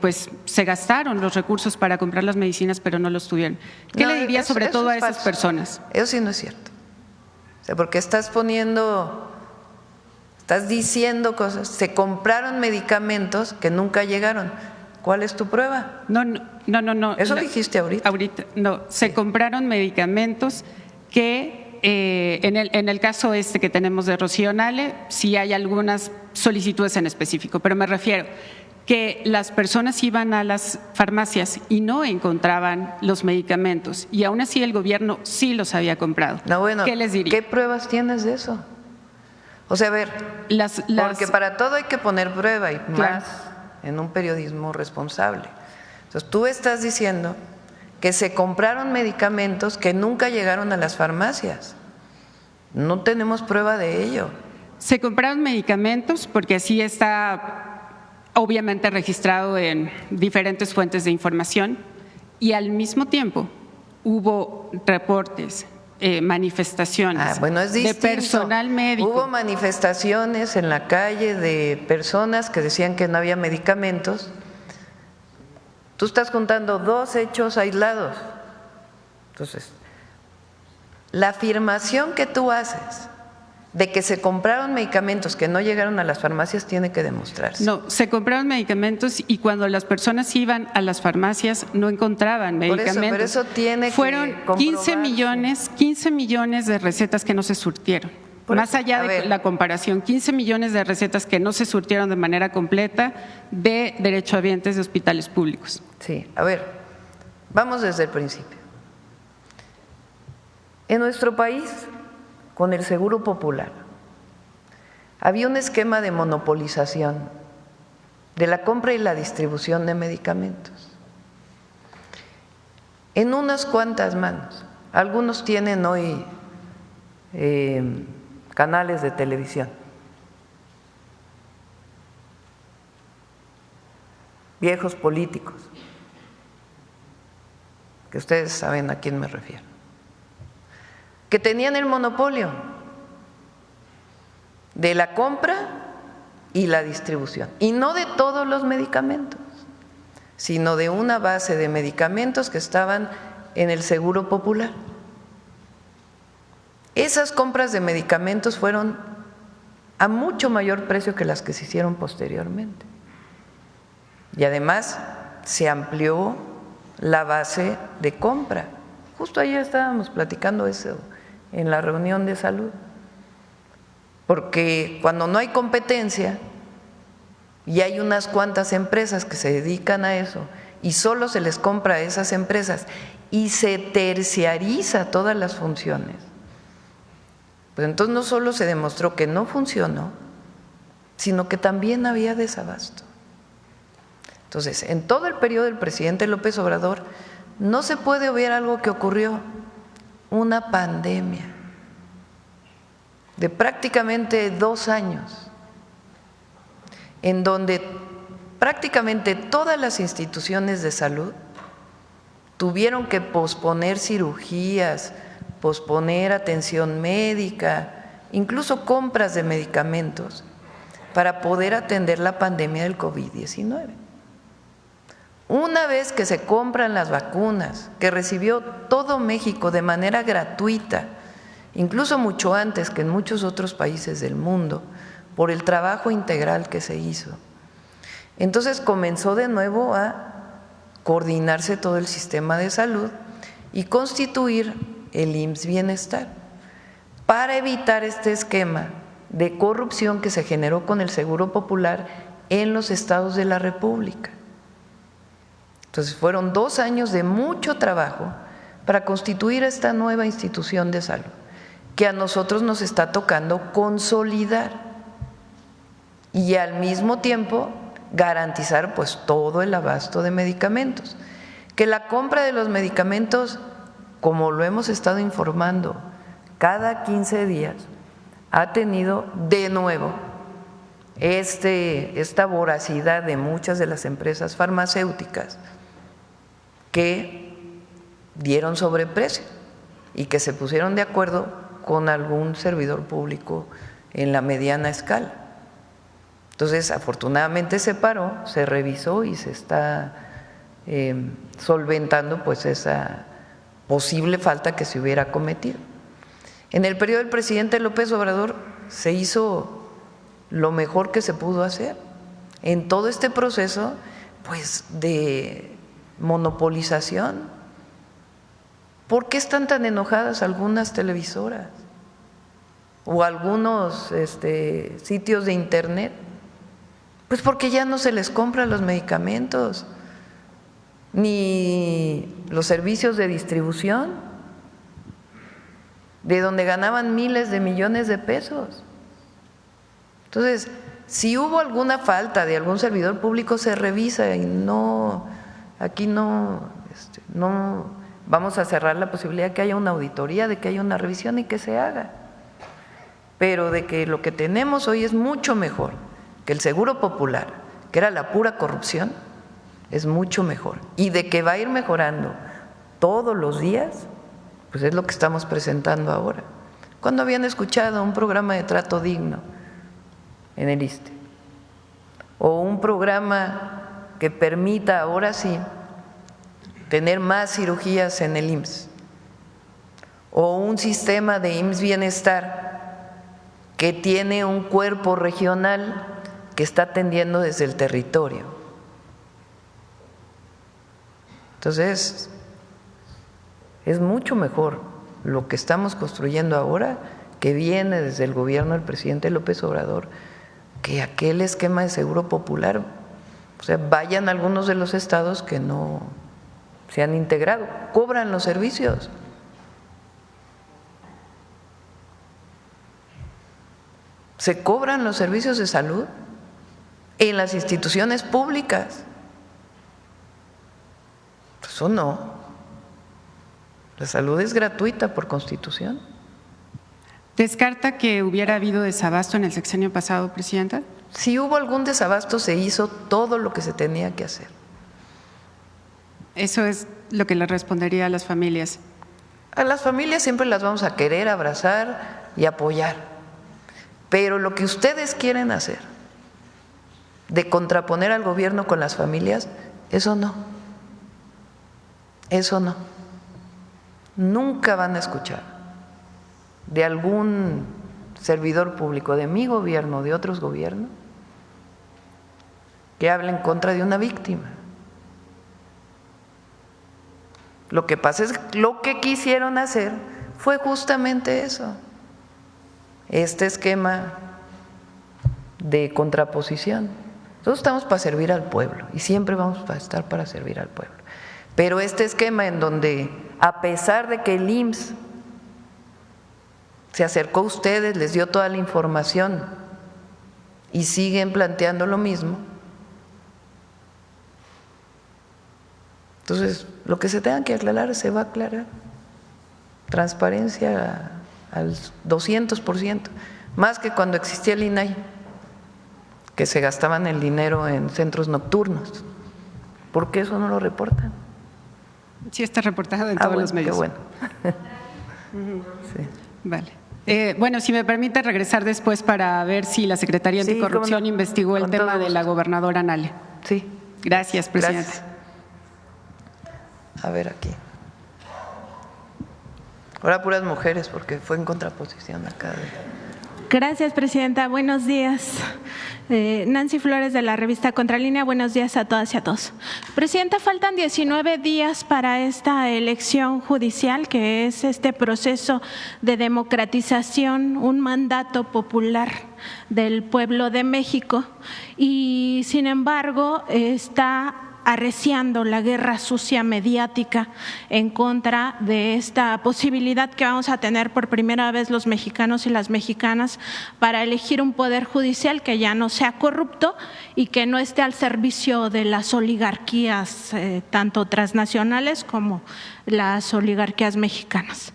pues se gastaron los recursos para comprar las medicinas pero no los tuvieron? ¿Qué le diría sobre todo a esas personas? Eso sí no es cierto. O sea, porque estás diciendo cosas. Se compraron medicamentos que nunca llegaron. ¿Cuál es tu prueba? No. Eso dijiste ahorita. No, se compraron medicamentos que en el caso que tenemos de Rocío Nale, sí hay algunas solicitudes en específico, pero me refiero que las personas iban a las farmacias y no encontraban los medicamentos y aún así el gobierno sí los había comprado. No, bueno, ¿qué les diría? ¿Qué pruebas tienes de eso? O sea, a ver, porque para todo hay que poner prueba y más en un periodismo responsable. Entonces tú estás diciendo que se compraron medicamentos que nunca llegaron a las farmacias. No tenemos prueba de ello. Se compraron medicamentos porque así está obviamente registrado en diferentes fuentes de información y al mismo tiempo hubo reportes, manifestaciones de personal médico. Hubo manifestaciones en la calle de personas que decían que no había medicamentos. Tú estás contando 2 hechos aislados. Entonces, la afirmación que tú haces de que se compraron medicamentos que no llegaron a las farmacias tiene que demostrarse. No, se compraron medicamentos y cuando las personas iban a las farmacias no encontraban medicamentos. Pero eso tiene Fueron que 15 millones de recetas que no se surtieron. Más allá de la comparación, 15 millones de recetas que no se surtieron de manera completa de derechohabientes de hospitales públicos. Sí, a ver, vamos desde el principio. En nuestro país, con el Seguro Popular, había un esquema de monopolización de la compra y la distribución de medicamentos en unas cuantas manos. Algunos tienen hoy canales de televisión, viejos políticos, que ustedes saben a quién me refiero, que tenían el monopolio de la compra y la distribución, y no de todos los medicamentos, sino de una base de medicamentos que estaban en el Seguro Popular. Esas compras de medicamentos fueron a mucho mayor precio que las que se hicieron posteriormente. Y además se amplió la base de compra. Justo ayer estábamos platicando eso en la reunión de salud, porque cuando no hay competencia y hay unas cuantas empresas que se dedican a eso y solo se les compra a esas empresas y se terciariza todas las funciones, pues entonces no solo se demostró que no funcionó, sino que también había desabasto. Entonces, en todo el periodo del presidente López Obrador no se puede obviar algo que ocurrió, una pandemia de prácticamente 2 años, en donde prácticamente todas las instituciones de salud tuvieron que posponer cirugías, posponer atención médica, incluso compras de medicamentos para poder atender la pandemia del COVID-19. Una vez que se compran las vacunas, que recibió todo México de manera gratuita, incluso mucho antes que en muchos otros países del mundo, por el trabajo integral que se hizo, entonces comenzó de nuevo a coordinarse todo el sistema de salud y constituir el IMSS Bienestar para evitar este esquema de corrupción que se generó con el Seguro Popular en los estados de la República. Entonces fueron 2 años de mucho trabajo para constituir esta nueva institución de salud, que a nosotros nos está tocando consolidar y al mismo tiempo garantizar pues todo el abasto de medicamentos. Que la compra de los medicamentos, como lo hemos estado informando, cada 15 días ha tenido de nuevo esta voracidad de muchas de las empresas farmacéuticas que dieron sobreprecio y que se pusieron de acuerdo con algún servidor público en la mediana escala. Entonces, afortunadamente se paró, se revisó y se está solventando pues esa posible falta que se hubiera cometido. En el periodo del presidente López Obrador se hizo lo mejor que se pudo hacer en todo este proceso pues de monopolización. ¿Por qué están tan enojadas algunas televisoras o algunos sitios de internet? Pues porque ya no se les compran los medicamentos ni los servicios de distribución, de donde ganaban miles de millones de pesos. Entonces, si hubo alguna falta de algún servidor público, se revisa y aquí no vamos a cerrar la posibilidad de que haya una auditoría, de que haya una revisión y que se haga. Pero de que lo que tenemos hoy es mucho mejor que el Seguro Popular, que era la pura corrupción, es mucho mejor. Y de que va a ir mejorando todos los días, pues es lo que estamos presentando ahora. ¿Cuándo habían escuchado un programa de trato digno en el ISSSTE? O un programa que permita ahora sí tener más cirugías en el IMSS, o un sistema de IMSS Bienestar que tiene un cuerpo regional que está atendiendo desde el territorio. Entonces, es mucho mejor lo que estamos construyendo ahora, que viene desde el gobierno del presidente López Obrador, que aquel esquema de Seguro Popular. O sea, vayan a algunos de los estados que no se han integrado, cobran los servicios. Se cobran los servicios de salud en las instituciones públicas. Eso no. La salud es gratuita por Constitución. ¿Descarta que hubiera habido desabasto en el sexenio pasado, Presidenta? Si hubo algún desabasto, se hizo todo lo que se tenía que hacer. Eso es lo que le respondería a las familias. A las familias siempre las vamos a querer abrazar y apoyar, pero lo que ustedes quieren hacer, de contraponer al gobierno con las familias, eso no. Eso no. Nunca van a escuchar de algún servidor público, de mi gobierno, de otros gobiernos, que habla en contra de una víctima. Lo que pasa es que lo que quisieron hacer fue justamente eso, este esquema de contraposición. Nosotros estamos para servir al pueblo y siempre vamos a estar para servir al pueblo. Pero este esquema en donde, a pesar de que el IMSS se acercó a ustedes, les dio toda la información y siguen planteando lo mismo, entonces lo que se tenga que aclarar se va a aclarar. Transparencia al 200%, más que cuando existía el INAI, que se gastaban el dinero en centros nocturnos. ¿Por qué eso no lo reportan? Sí, está reportado en todos los medios. Qué bueno. Sí. Vale. Bueno, si me permite regresar después para ver si la Secretaría Anticorrupción investigó el tema de la gobernadora Nale. Sí. Gracias, presidente. Gracias. A ver aquí. Ahora puras mujeres, porque fue en contraposición acá. Gracias, presidenta. Buenos días. Nancy Flores, de la revista Contralínea. Buenos días a todas y a todos. Presidenta, faltan 19 días para esta elección judicial, que es este proceso de democratización, un mandato popular del pueblo de México, y sin embargo está arreciando la guerra sucia mediática en contra de esta posibilidad que vamos a tener por primera vez los mexicanos y las mexicanas para elegir un poder judicial que ya no sea corrupto y que no esté al servicio de las oligarquías, tanto transnacionales como las oligarquías mexicanas.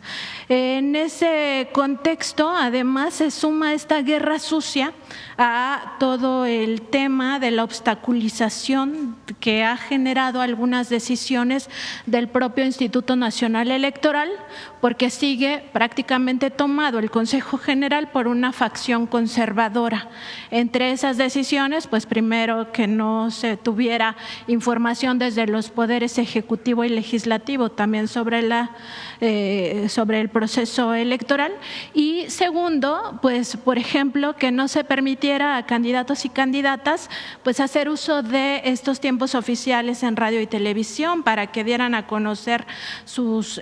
En ese contexto, además, se suma esta guerra sucia a todo el tema de la obstaculización que ha generado algunas decisiones del propio Instituto Nacional Electoral, porque sigue prácticamente tomado el Consejo General por una facción conservadora. Entre esas decisiones, pues primero que no se tuviera información desde los poderes ejecutivo y legislativo también sobre el proceso electoral, y segundo, pues por ejemplo, que no se permitiera a candidatos y candidatas pues hacer uso de estos tiempos oficiales en radio y televisión para que dieran a conocer sus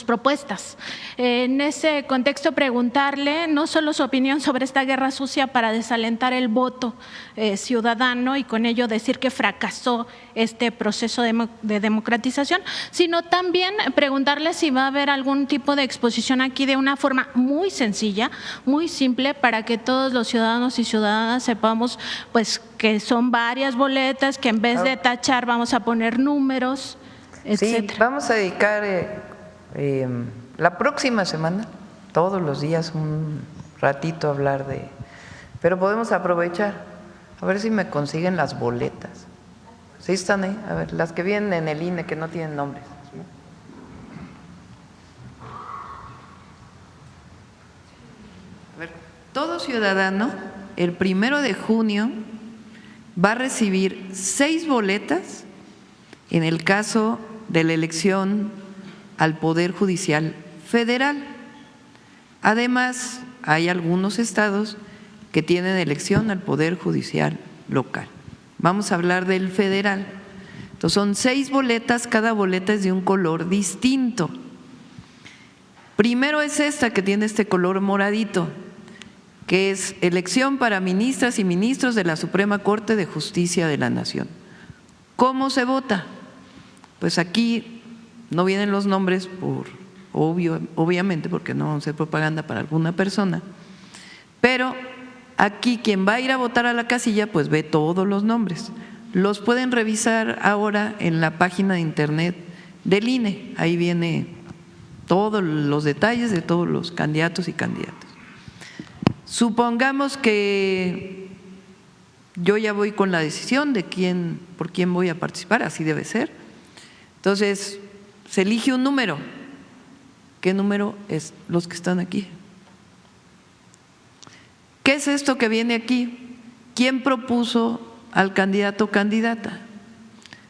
propuestas. En ese contexto, preguntarle no solo su opinión sobre esta guerra sucia para desalentar el voto ciudadano y con ello decir que fracasó este proceso de democratización, sino también preguntarle si va a haber algún tipo de exposición aquí de una forma muy sencilla, muy simple, para que todos los ciudadanos y ciudadanas sepamos pues que son varias boletas, que en vez de tachar vamos a poner números, etcétera. Sí, vamos a dedicar la próxima semana, todos los días, un ratito a hablar de… Pero podemos aprovechar, a ver si me consiguen las boletas. ¿Sí están ahí? A ver, las que vienen en el INE, que no tienen nombres. A ver, todo ciudadano, el 1 de junio, va a recibir 6 boletas en el caso de la elección al Poder Judicial Federal. Además, hay algunos estados que tienen elección al Poder Judicial local. Vamos a hablar del federal. Entonces, son 6 boletas, cada boleta es de un color distinto. Primero es esta, que tiene este color moradito, que es elección para ministras y ministros de la Suprema Corte de Justicia de la Nación. ¿Cómo se vota? Pues aquí no vienen los nombres obviamente, porque no vamos a hacer propaganda para alguna persona, pero aquí quien va a ir a votar a la casilla pues ve todos los nombres. Los pueden revisar ahora en la página de internet del INE, ahí viene todos los detalles de todos los candidatos y candidatas. Supongamos que yo ya voy con la decisión de por quién voy a participar, así debe ser. Entonces, se elige un número. ¿Qué número es? Los que están aquí. ¿Qué es esto que viene aquí? ¿Quién propuso al candidato o candidata?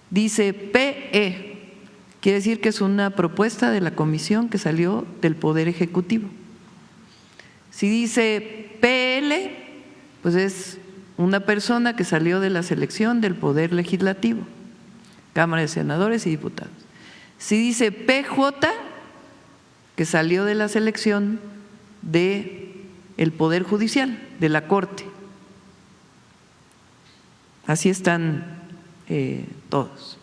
Dice PE, quiere decir que es una propuesta de la comisión que salió del Poder Ejecutivo. Si dice PL, pues es una persona que salió de la selección del Poder Legislativo, Cámara de Senadores y Diputados. Si dice PJ, que salió de la selección del Poder Judicial, de la Corte. Así están todos.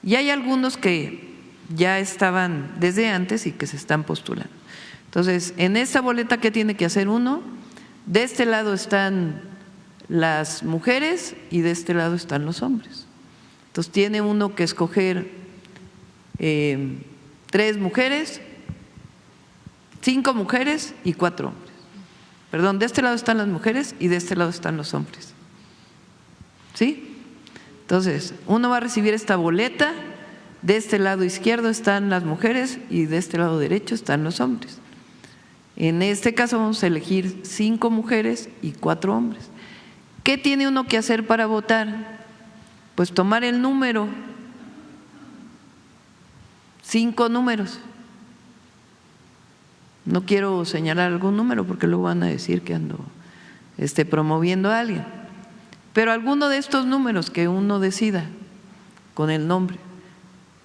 Y hay algunos que ya estaban desde antes y que se están postulando. Entonces, en esta boleta, ¿qué tiene que hacer uno? De este lado están las mujeres y de este lado están los hombres. Entonces, tiene uno que escoger 3 mujeres, 5 mujeres y 4 hombres. Perdón, de este lado están las mujeres y de este lado están los hombres. ¿Sí? Entonces, uno va a recibir esta boleta, de este lado izquierdo están las mujeres y de este lado derecho están los hombres. En este caso vamos a elegir 5 mujeres y 4 hombres. ¿Qué tiene uno que hacer para votar? Pues tomar el número, 5 números. No quiero señalar algún número porque luego van a decir que ando promoviendo a alguien. Pero alguno de estos números que uno decida con el nombre,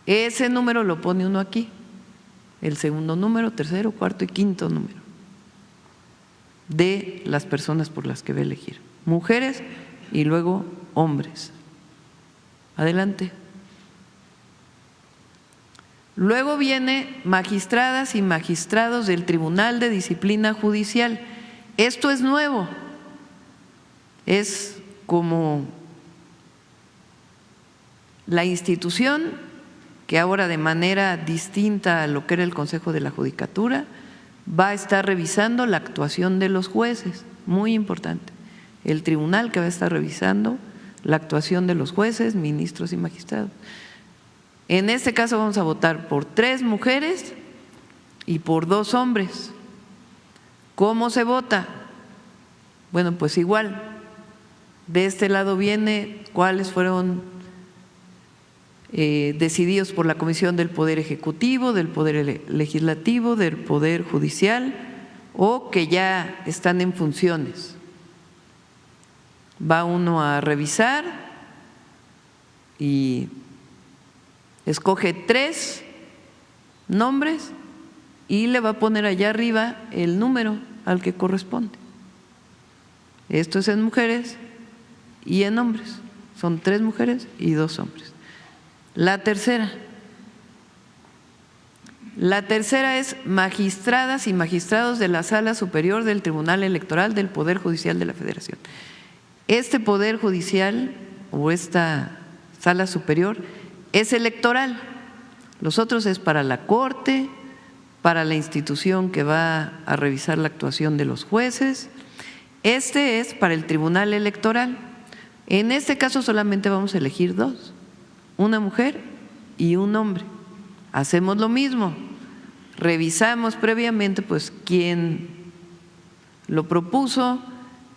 ese número lo pone uno aquí, el segundo número, tercero, cuarto y quinto número de las personas por las que va a elegir, mujeres y luego hombres. Adelante. Luego viene magistradas y magistrados del Tribunal de Disciplina Judicial. Esto es nuevo, es como la institución que ahora de manera distinta a lo que era el Consejo de la Judicatura va a estar revisando la actuación de los jueces, muy importante. El tribunal que va a estar revisando la actuación de los jueces, ministros y magistrados. En este caso vamos a votar por 3 mujeres y por 2 hombres. ¿Cómo se vota? Bueno, pues igual. De este lado viene cuáles fueron decididos por la Comisión del Poder Ejecutivo, del Poder Legislativo, del Poder Judicial o que ya están en funciones. Va uno a revisar y escoge 3 nombres y le va a poner allá arriba el número al que corresponde. Esto es en mujeres y en hombres. Son 3 mujeres y 2 hombres. La tercera es magistradas y magistrados de la Sala Superior del Tribunal Electoral del Poder Judicial de la Federación. Este Poder Judicial o esta Sala Superior es electoral. Los otros es para la Corte, para la institución que va a revisar la actuación de los jueces. Este es para el Tribunal Electoral. En este caso solamente vamos a elegir 2. Una mujer y un hombre. Hacemos lo mismo, revisamos previamente pues quién lo propuso,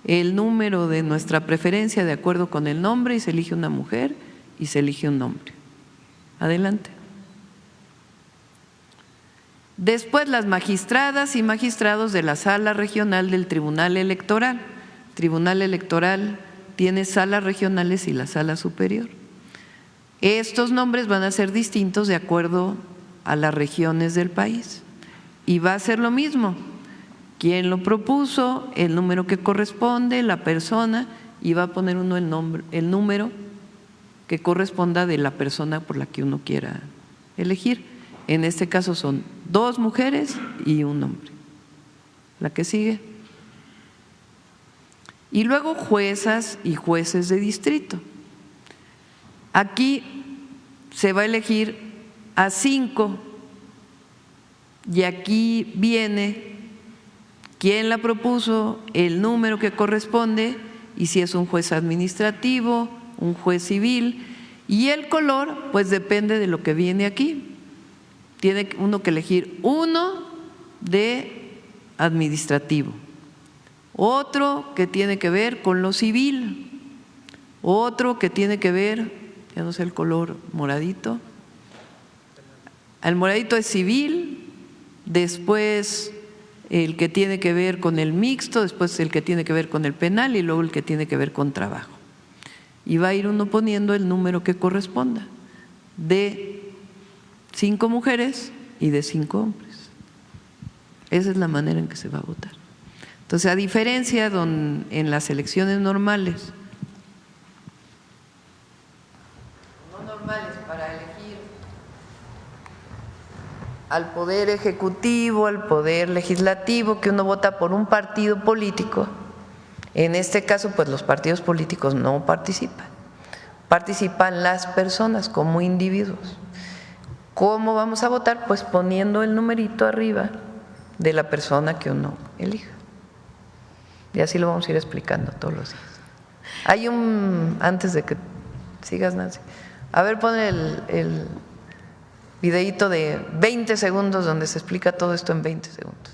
el número de nuestra preferencia de acuerdo con el nombre y se elige una mujer y se elige un hombre. Adelante. Después las magistradas y magistrados de la Sala Regional del Tribunal Electoral. Tribunal Electoral tiene salas regionales y la Sala Superior. Estos nombres van a ser distintos de acuerdo a las regiones del país y va a ser lo mismo. Quién lo propuso, el número que corresponde, la persona y va a poner uno el número que corresponda de la persona por la que uno quiera elegir. En este caso son 2 mujeres y un hombre. La que sigue. Y luego juezas y jueces de distrito. Aquí se va a elegir a 5 y aquí viene quién la propuso, el número que corresponde y si es un juez administrativo, un juez civil y el color pues depende de lo que viene aquí. Tiene uno que elegir uno de administrativo, otro que tiene que ver con lo civil, otro que tiene que ver, ya no sé el color moradito, el moradito es civil, después el que tiene que ver con el mixto, después el que tiene que ver con el penal y luego el que tiene que ver con trabajo. Y va a ir uno poniendo el número que corresponda, de 5 mujeres y de 5 hombres. Esa es la manera en que se va a votar. Entonces, a diferencia en las elecciones normales, para elegir al Poder Ejecutivo, al Poder Legislativo, que uno vota por un partido político, en este caso pues los partidos políticos no participan, participan las personas como individuos. ¿Cómo vamos a votar? Pues poniendo el numerito arriba de la persona que uno elija. Y así lo vamos a ir explicando todos los días. Hay antes de que sigas, Nancy, a ver, pon el videíto de 20 segundos donde se explica todo esto en 20 segundos.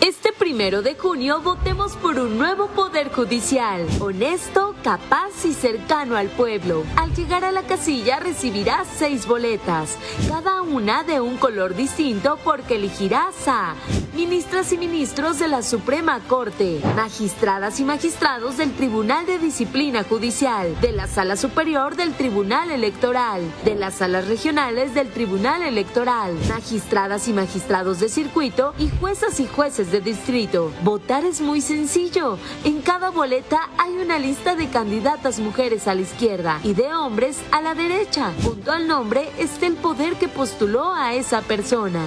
Este 1 de junio votemos por un nuevo Poder Judicial, honesto, capaz y cercano al pueblo. Al llegar a la casilla recibirás 6 boletas, cada una de un color distinto porque elegirás a ministras y ministros de la Suprema Corte, magistradas y magistrados del Tribunal de Disciplina Judicial, de la Sala Superior del Tribunal Electoral, de las salas regionales del Tribunal Electoral, magistradas y magistrados de circuito y juezas y jueces de distrito. Votar es muy sencillo. En cada boleta hay una lista de candidatas mujeres a la izquierda y de hombres a la derecha. Junto al nombre está el poder que postuló a esa persona.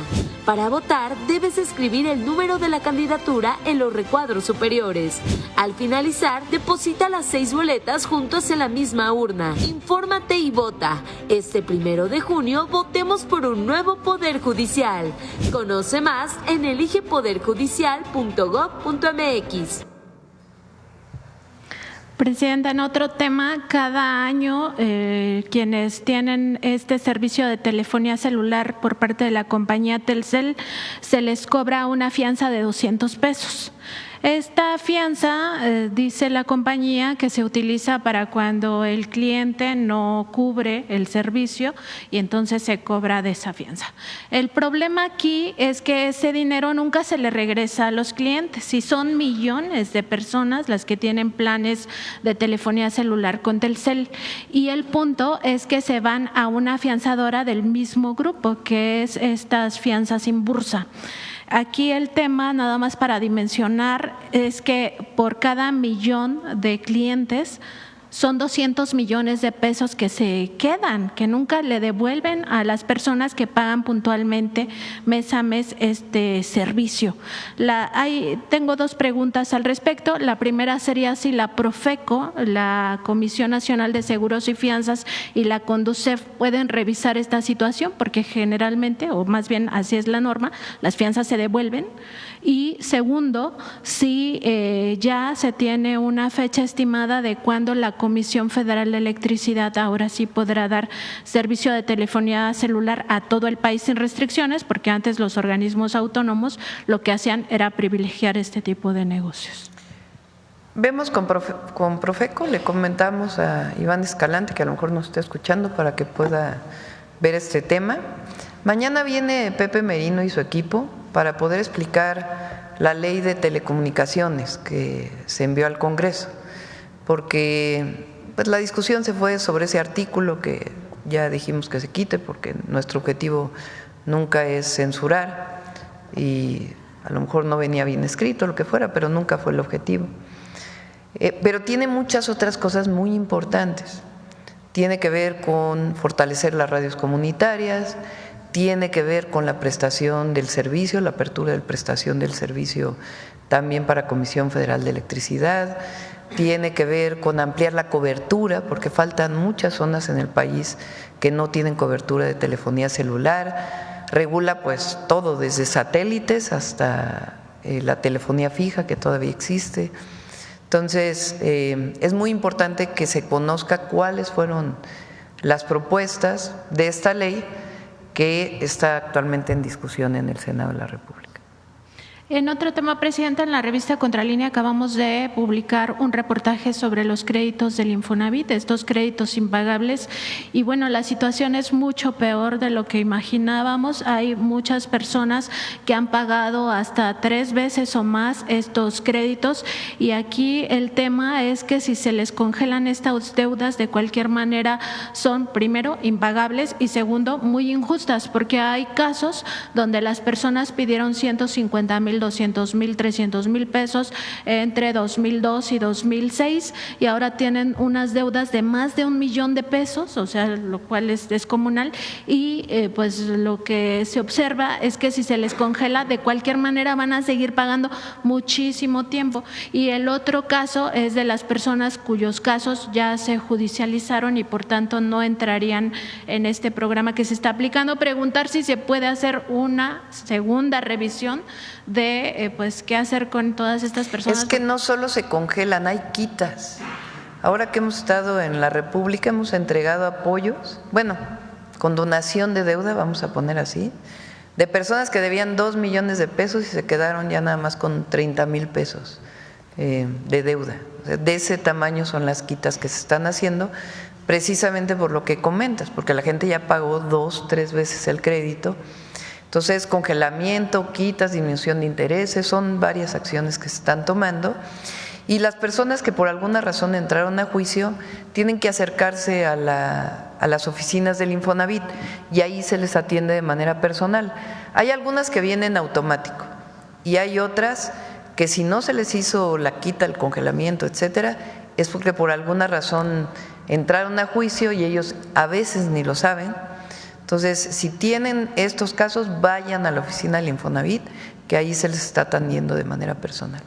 Para votar debes escribir el número de la candidatura en los recuadros superiores. Al finalizar, deposita las 6 boletas juntos en la misma urna. Infórmate y vota. Este 1 de junio votemos por un nuevo Poder Judicial. Conoce más en eligepoderjudicial.gov.mx. Presidenta, en otro tema, cada año quienes tienen este servicio de telefonía celular por parte de la compañía Telcel se les cobra una fianza de 200 pesos. Esta fianza, dice la compañía, que se utiliza para cuando el cliente no cubre el servicio y entonces se cobra de esa fianza. El problema aquí es que ese dinero nunca se le regresa a los clientes y son millones de personas las que tienen planes de telefonía celular con Telcel. Y el punto es que se van a una fianzadora del mismo grupo, que es estas fianzas sin bursa. Aquí el tema, nada más para dimensionar, es que por cada millón de clientes son 200 millones de pesos que se quedan, que nunca le devuelven a las personas que pagan puntualmente mes a mes este servicio. Tengo 2 preguntas al respecto. La primera sería si la Profeco, la Comisión Nacional de Seguros y Fianzas, y la Conducef pueden revisar esta situación, porque generalmente, o más bien así es la norma, las fianzas se devuelven. Y segundo, si ya se tiene una fecha estimada de cuándo la Comisión Federal de Electricidad ahora sí podrá dar servicio de telefonía celular a todo el país sin restricciones, porque antes los organismos autónomos lo que hacían era privilegiar este tipo de negocios. Vemos con Profeco, le comentamos a Iván Escalante, que a lo mejor nos está escuchando, para que pueda ver este tema. Mañana viene Pepe Merino y su equipo para poder explicar la ley de telecomunicaciones que se envió al Congreso, porque pues, la discusión se fue sobre ese artículo que ya dijimos que se quite, porque nuestro objetivo nunca es censurar y a lo mejor no venía bien escrito, lo que fuera, pero nunca fue el objetivo. Pero tiene muchas otras cosas muy importantes. Tiene que ver con fortalecer las radios comunitarias, tiene que ver con la prestación del servicio, la apertura de prestación del servicio también para Comisión Federal de Electricidad, tiene que ver con ampliar la cobertura, porque faltan muchas zonas en el país que no tienen cobertura de telefonía celular, regula pues todo, desde satélites hasta la telefonía fija que todavía existe. Entonces, es muy importante que se conozca cuáles fueron las propuestas de esta ley que está actualmente en discusión en el Senado de la República. En otro tema, Presidenta, en la revista Contralínea acabamos de publicar un reportaje sobre los créditos del Infonavit, estos créditos impagables, y bueno, la situación es mucho peor de lo que imaginábamos. Hay muchas personas que han pagado hasta 3 veces o más estos créditos, y aquí el tema es que si se les congelan estas deudas, de cualquier manera son, primero, impagables y segundo, muy injustas, porque hay casos donde las personas pidieron 150,000, 200,000, 300,000 pesos entre 2002 y 2006 y ahora tienen unas deudas de más de 1 millón de pesos, o sea, lo cual es descomunal, y pues lo que se observa es que si se les congela, de cualquier manera van a seguir pagando muchísimo tiempo. Y el otro caso es de las personas cuyos casos ya se judicializaron y por tanto no entrarían en este programa que se está aplicando. Preguntar si se puede hacer una segunda revisión de pues qué hacer con todas estas personas. Es que no solo se congelan, hay quitas. Ahora que hemos estado en la República hemos entregado apoyos, bueno, con donación de deuda, vamos a poner así, de personas que debían 2 millones de pesos y se quedaron ya nada más con 30,000 pesos de deuda. O sea, de ese tamaño son las quitas que se están haciendo, precisamente por lo que comentas, porque la gente ya pagó 2, 3 veces el crédito. Entonces, congelamiento, quitas, disminución de intereses, son varias acciones que se están tomando. Y las personas que por alguna razón entraron a juicio tienen que acercarse a las oficinas del Infonavit y ahí se les atiende de manera personal. Hay algunas que vienen automático y hay otras que si no se les hizo la quita, el congelamiento, etcétera, es porque por alguna razón entraron a juicio y ellos a veces ni lo saben. Entonces, si tienen estos casos, vayan a la oficina del Infonavit, que ahí se les está atendiendo de manera personal.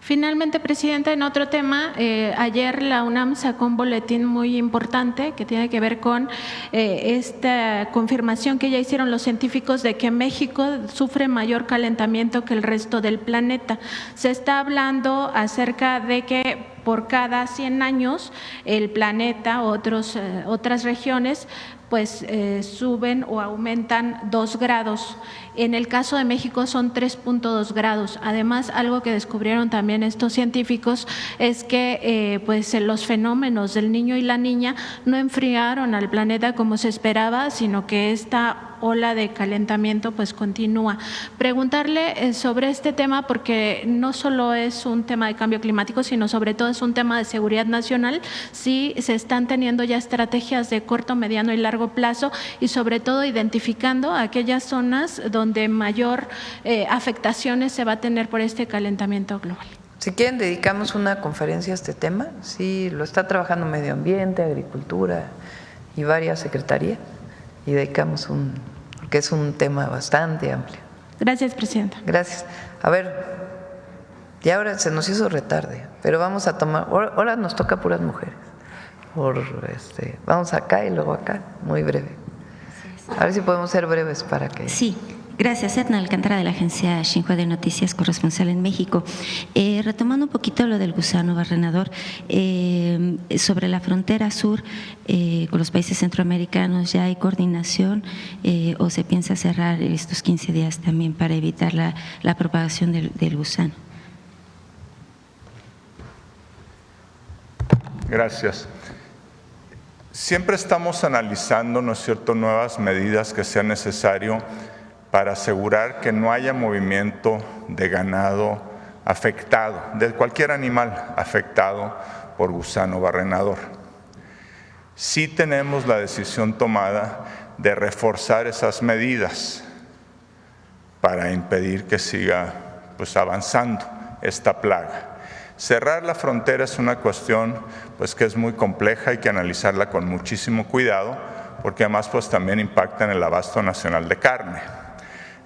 Finalmente, Presidenta, en otro tema, ayer la UNAM sacó un boletín muy importante que tiene que ver con esta confirmación que ya hicieron los científicos de que México sufre mayor calentamiento que el resto del planeta. Se está hablando acerca de que por cada 100 años el planeta, otras regiones, pues suben o aumentan 2 grados. En el caso de México son 3.2 grados. Además, algo que descubrieron también estos científicos es que pues los fenómenos del Niño y la Niña no enfriaron al planeta como se esperaba, sino que esta ola de calentamiento pues continúa. Preguntarle sobre este tema porque no solo es un tema de cambio climático, sino sobre todo es un tema de seguridad nacional, si se están teniendo ya estrategias de corto, mediano y largo plazo y sobre todo identificando aquellas zonas donde mayor afectaciones se va a tener por este calentamiento global. Si quieren, dedicamos una conferencia a este tema. Sí, lo está trabajando Medio Ambiente, Agricultura y varias secretarías y dedicamos porque es un tema bastante amplio. Gracias, Presidenta. Gracias. A ver, y ahora se nos hizo retarde, pero vamos a tomar, ahora nos toca puras mujeres. Vamos acá y luego acá, muy breve. A ver si podemos ser breves para que… Sí. Gracias, Edna Alcántara, de la agencia Xinhua de Noticias, corresponsal en México. Retomando un poquito lo del gusano barrenador, sobre la frontera sur con los países centroamericanos, ¿ya hay coordinación o se piensa cerrar estos 15 días también para evitar la propagación del gusano? Gracias. Siempre estamos analizando, ¿no es cierto?, nuevas medidas que sea necesario para asegurar que no haya movimiento de ganado afectado, de cualquier animal afectado por gusano barrenador. Sí tenemos la decisión tomada de reforzar esas medidas para impedir que siga pues, avanzando esta plaga. Cerrar la frontera es una cuestión pues, que es muy compleja, hay que analizarla con muchísimo cuidado, porque además pues, también impacta en el abasto nacional de carne.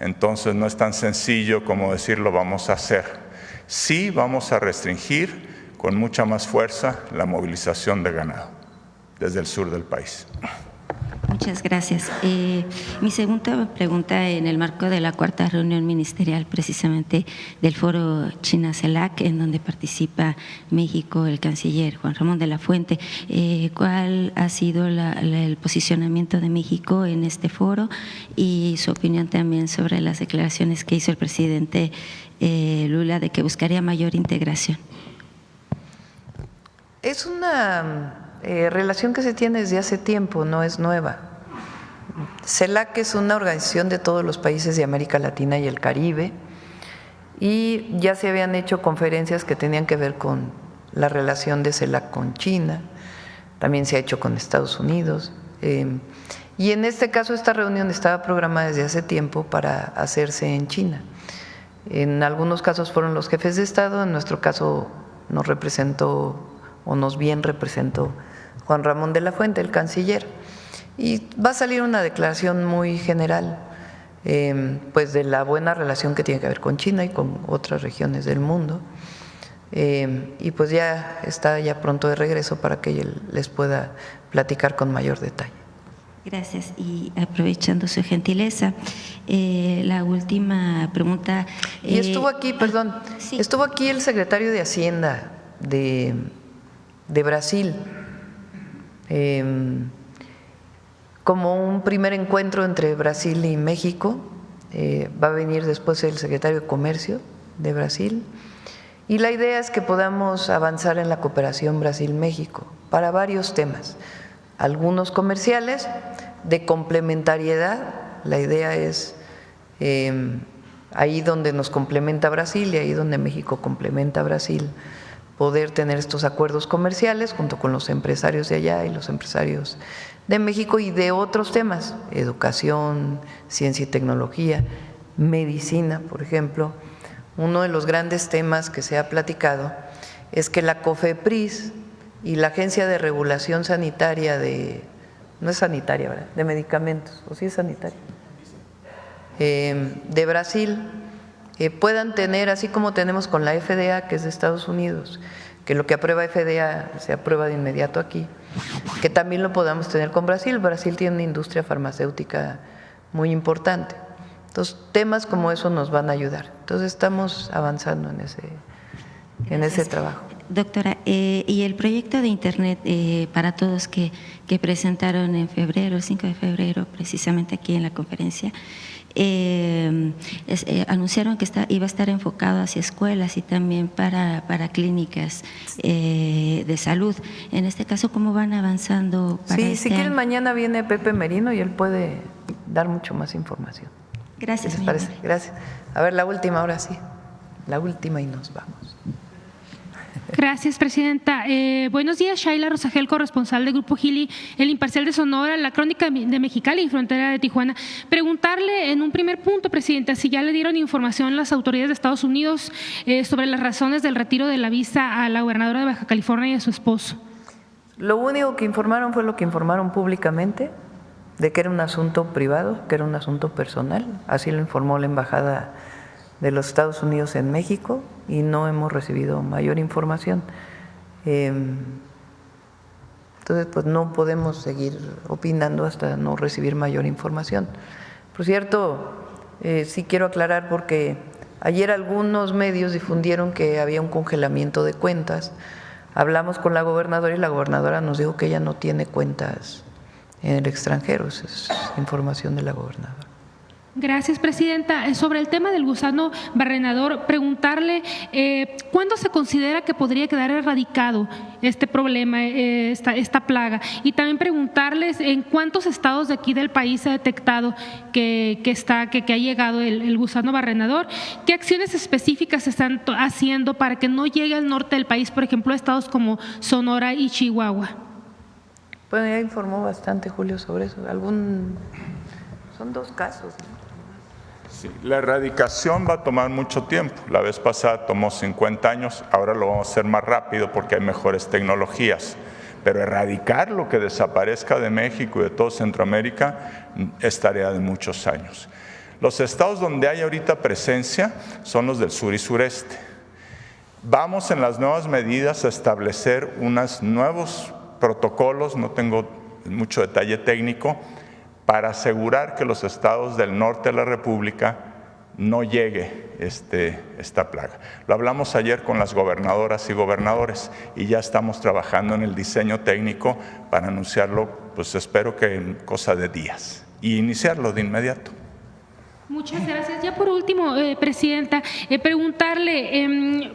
Entonces no es tan sencillo como decir lo vamos a hacer. Sí vamos a restringir con mucha más fuerza la movilización de ganado desde el sur del país. Muchas gracias. Mi segunda pregunta, en el marco de la cuarta reunión ministerial precisamente del foro China-CELAC, en donde participa México, el canciller Juan Ramón de la Fuente, ¿cuál ha sido el posicionamiento de México en este foro y su opinión también sobre las declaraciones que hizo el presidente Lula de que buscaría mayor integración? Es una relación que se tiene desde hace tiempo, no es nueva. CELAC es una organización de todos los países de América Latina y el Caribe y ya se habían hecho conferencias que tenían que ver con la relación de CELAC con China, también se ha hecho con Estados Unidos y en este caso esta reunión estaba programada desde hace tiempo para hacerse en China. En algunos casos fueron los jefes de Estado, en nuestro caso nos representó o nos bien representó Juan Ramón de la Fuente, el canciller. Y va a salir una declaración muy general, pues de la buena relación que tiene que ver con China y con otras regiones del mundo. Y pues ya está ya pronto de regreso para que les pueda platicar con mayor detalle. Gracias. Y aprovechando su gentileza, la última pregunta. Y estuvo aquí, perdón, sí. Estuvo aquí el secretario de Hacienda de Brasil, como un primer encuentro entre Brasil y México. Va a venir después el secretario de Comercio de Brasil y la idea es que podamos avanzar en la cooperación Brasil-México para varios temas, algunos comerciales, de complementariedad. La idea es ahí donde nos complementa Brasil y ahí donde México complementa a Brasil, poder tener estos acuerdos comerciales junto con los empresarios de allá y los empresarios de México y de otros temas, educación, ciencia y tecnología, medicina, por ejemplo. Uno de los grandes temas que se ha platicado es que la COFEPRIS y la Agencia de Regulación Sanitaria no es sanitaria, ¿verdad?, de medicamentos, o sí es sanitaria, de Brasil, puedan tener, así como tenemos con la FDA, que es de Estados Unidos, que lo que aprueba FDA se aprueba de inmediato aquí, que también lo podamos tener con Brasil. Brasil tiene una industria farmacéutica muy importante. Entonces, temas como eso nos van a ayudar. Entonces, estamos avanzando en ese trabajo. Doctora, y el proyecto de Internet para todos que presentaron en febrero, el 5 de febrero, precisamente aquí en la conferencia, anunciaron que iba a estar enfocado hacia escuelas y también para clínicas de salud. En este caso, ¿cómo van avanzando para Sí, si quieren, mañana viene Pepe Merino y él puede dar mucho más información. Gracias. ¿Qué les parece? Gracias. A ver, la última, ahora sí. La última y nos vamos. Gracias, presidenta. Buenos días, Shaila Rosagel, corresponsal del Grupo Gili, El Imparcial de Sonora, La Crónica de Mexicali y Frontera de Tijuana. Preguntarle en un primer punto, presidenta, si ya le dieron información las autoridades de Estados Unidos sobre las razones del retiro de la visa a la gobernadora de Baja California y a su esposo. Lo único que informaron fue lo que informaron públicamente, de que era un asunto privado, que era un asunto personal. Así lo informó la Embajada de los Estados Unidos en México y no hemos recibido mayor información. Entonces, pues no podemos seguir opinando hasta no recibir mayor información. Por cierto, sí quiero aclarar porque ayer algunos medios difundieron que había un congelamiento de cuentas. Hablamos con la gobernadora y la gobernadora nos dijo que ella no tiene cuentas en el extranjero. Esa es información de la gobernadora. Gracias, presidenta. Sobre el tema del gusano barrenador, preguntarle ¿cuándo se considera que podría quedar erradicado este problema, esta plaga? Y también preguntarles en cuántos estados de aquí del país se ha detectado que ha llegado el gusano barrenador. ¿Qué acciones específicas se están haciendo para que no llegue al norte del país, por ejemplo, a estados como Sonora y Chihuahua? Bueno, ya informó bastante Julio sobre eso. Son 2 casos, ¿no? Sí, la erradicación va a tomar mucho tiempo. La vez pasada tomó 50 años, ahora lo vamos a hacer más rápido porque hay mejores tecnologías. Pero erradicar lo que desaparezca de México y de todo Centroamérica es tarea de muchos años. Los estados donde hay ahorita presencia son los del sur y sureste. Vamos en las nuevas medidas a establecer unos nuevos protocolos, no tengo mucho detalle técnico, para asegurar que los estados del norte de la República no llegue esta plaga. Lo hablamos ayer con las gobernadoras y gobernadores y ya estamos trabajando en el diseño técnico para anunciarlo, pues espero que en cosa de días y iniciarlo de inmediato. Muchas gracias. Ya por último, Presidenta, preguntarle,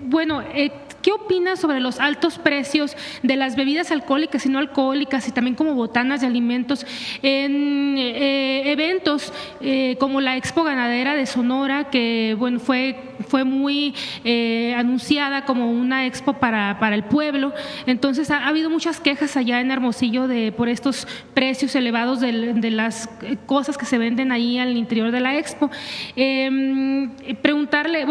¿qué opina sobre los altos precios de las bebidas alcohólicas y no alcohólicas y también como botanas de alimentos en eventos como la Expo Ganadera de Sonora, que bueno, fue muy anunciada como una expo para el pueblo? Entonces ha habido muchas quejas allá en Hermosillo por estos precios elevados de las cosas que se venden ahí al interior de la expo. Preguntarle,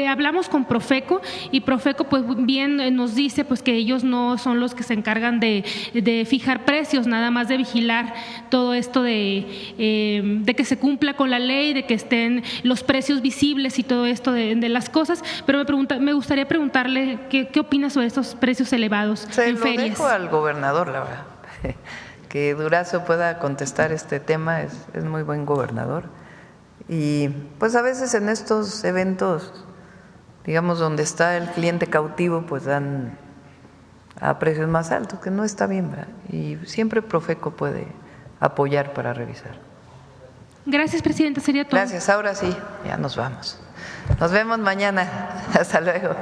hablamos con Profeco y Profeco pues bien nos dice pues que ellos no son los que se encargan de fijar precios, nada más de vigilar todo esto de que se cumpla con la ley, de que estén los precios visibles y todo esto de las cosas, pero me gustaría preguntarle qué opina sobre estos precios elevados en ferias. Se lo dejo al gobernador, la verdad. Que Durazo pueda contestar este tema, es muy buen gobernador. Y pues a veces en estos eventos, digamos, donde está el cliente cautivo, pues dan a precios más altos, que no está bien, ¿verdad? Y siempre Profeco puede apoyar para revisar. Gracias, Presidenta, sería todo. Gracias, ahora sí, ya nos vamos. Nos vemos mañana. Hasta luego.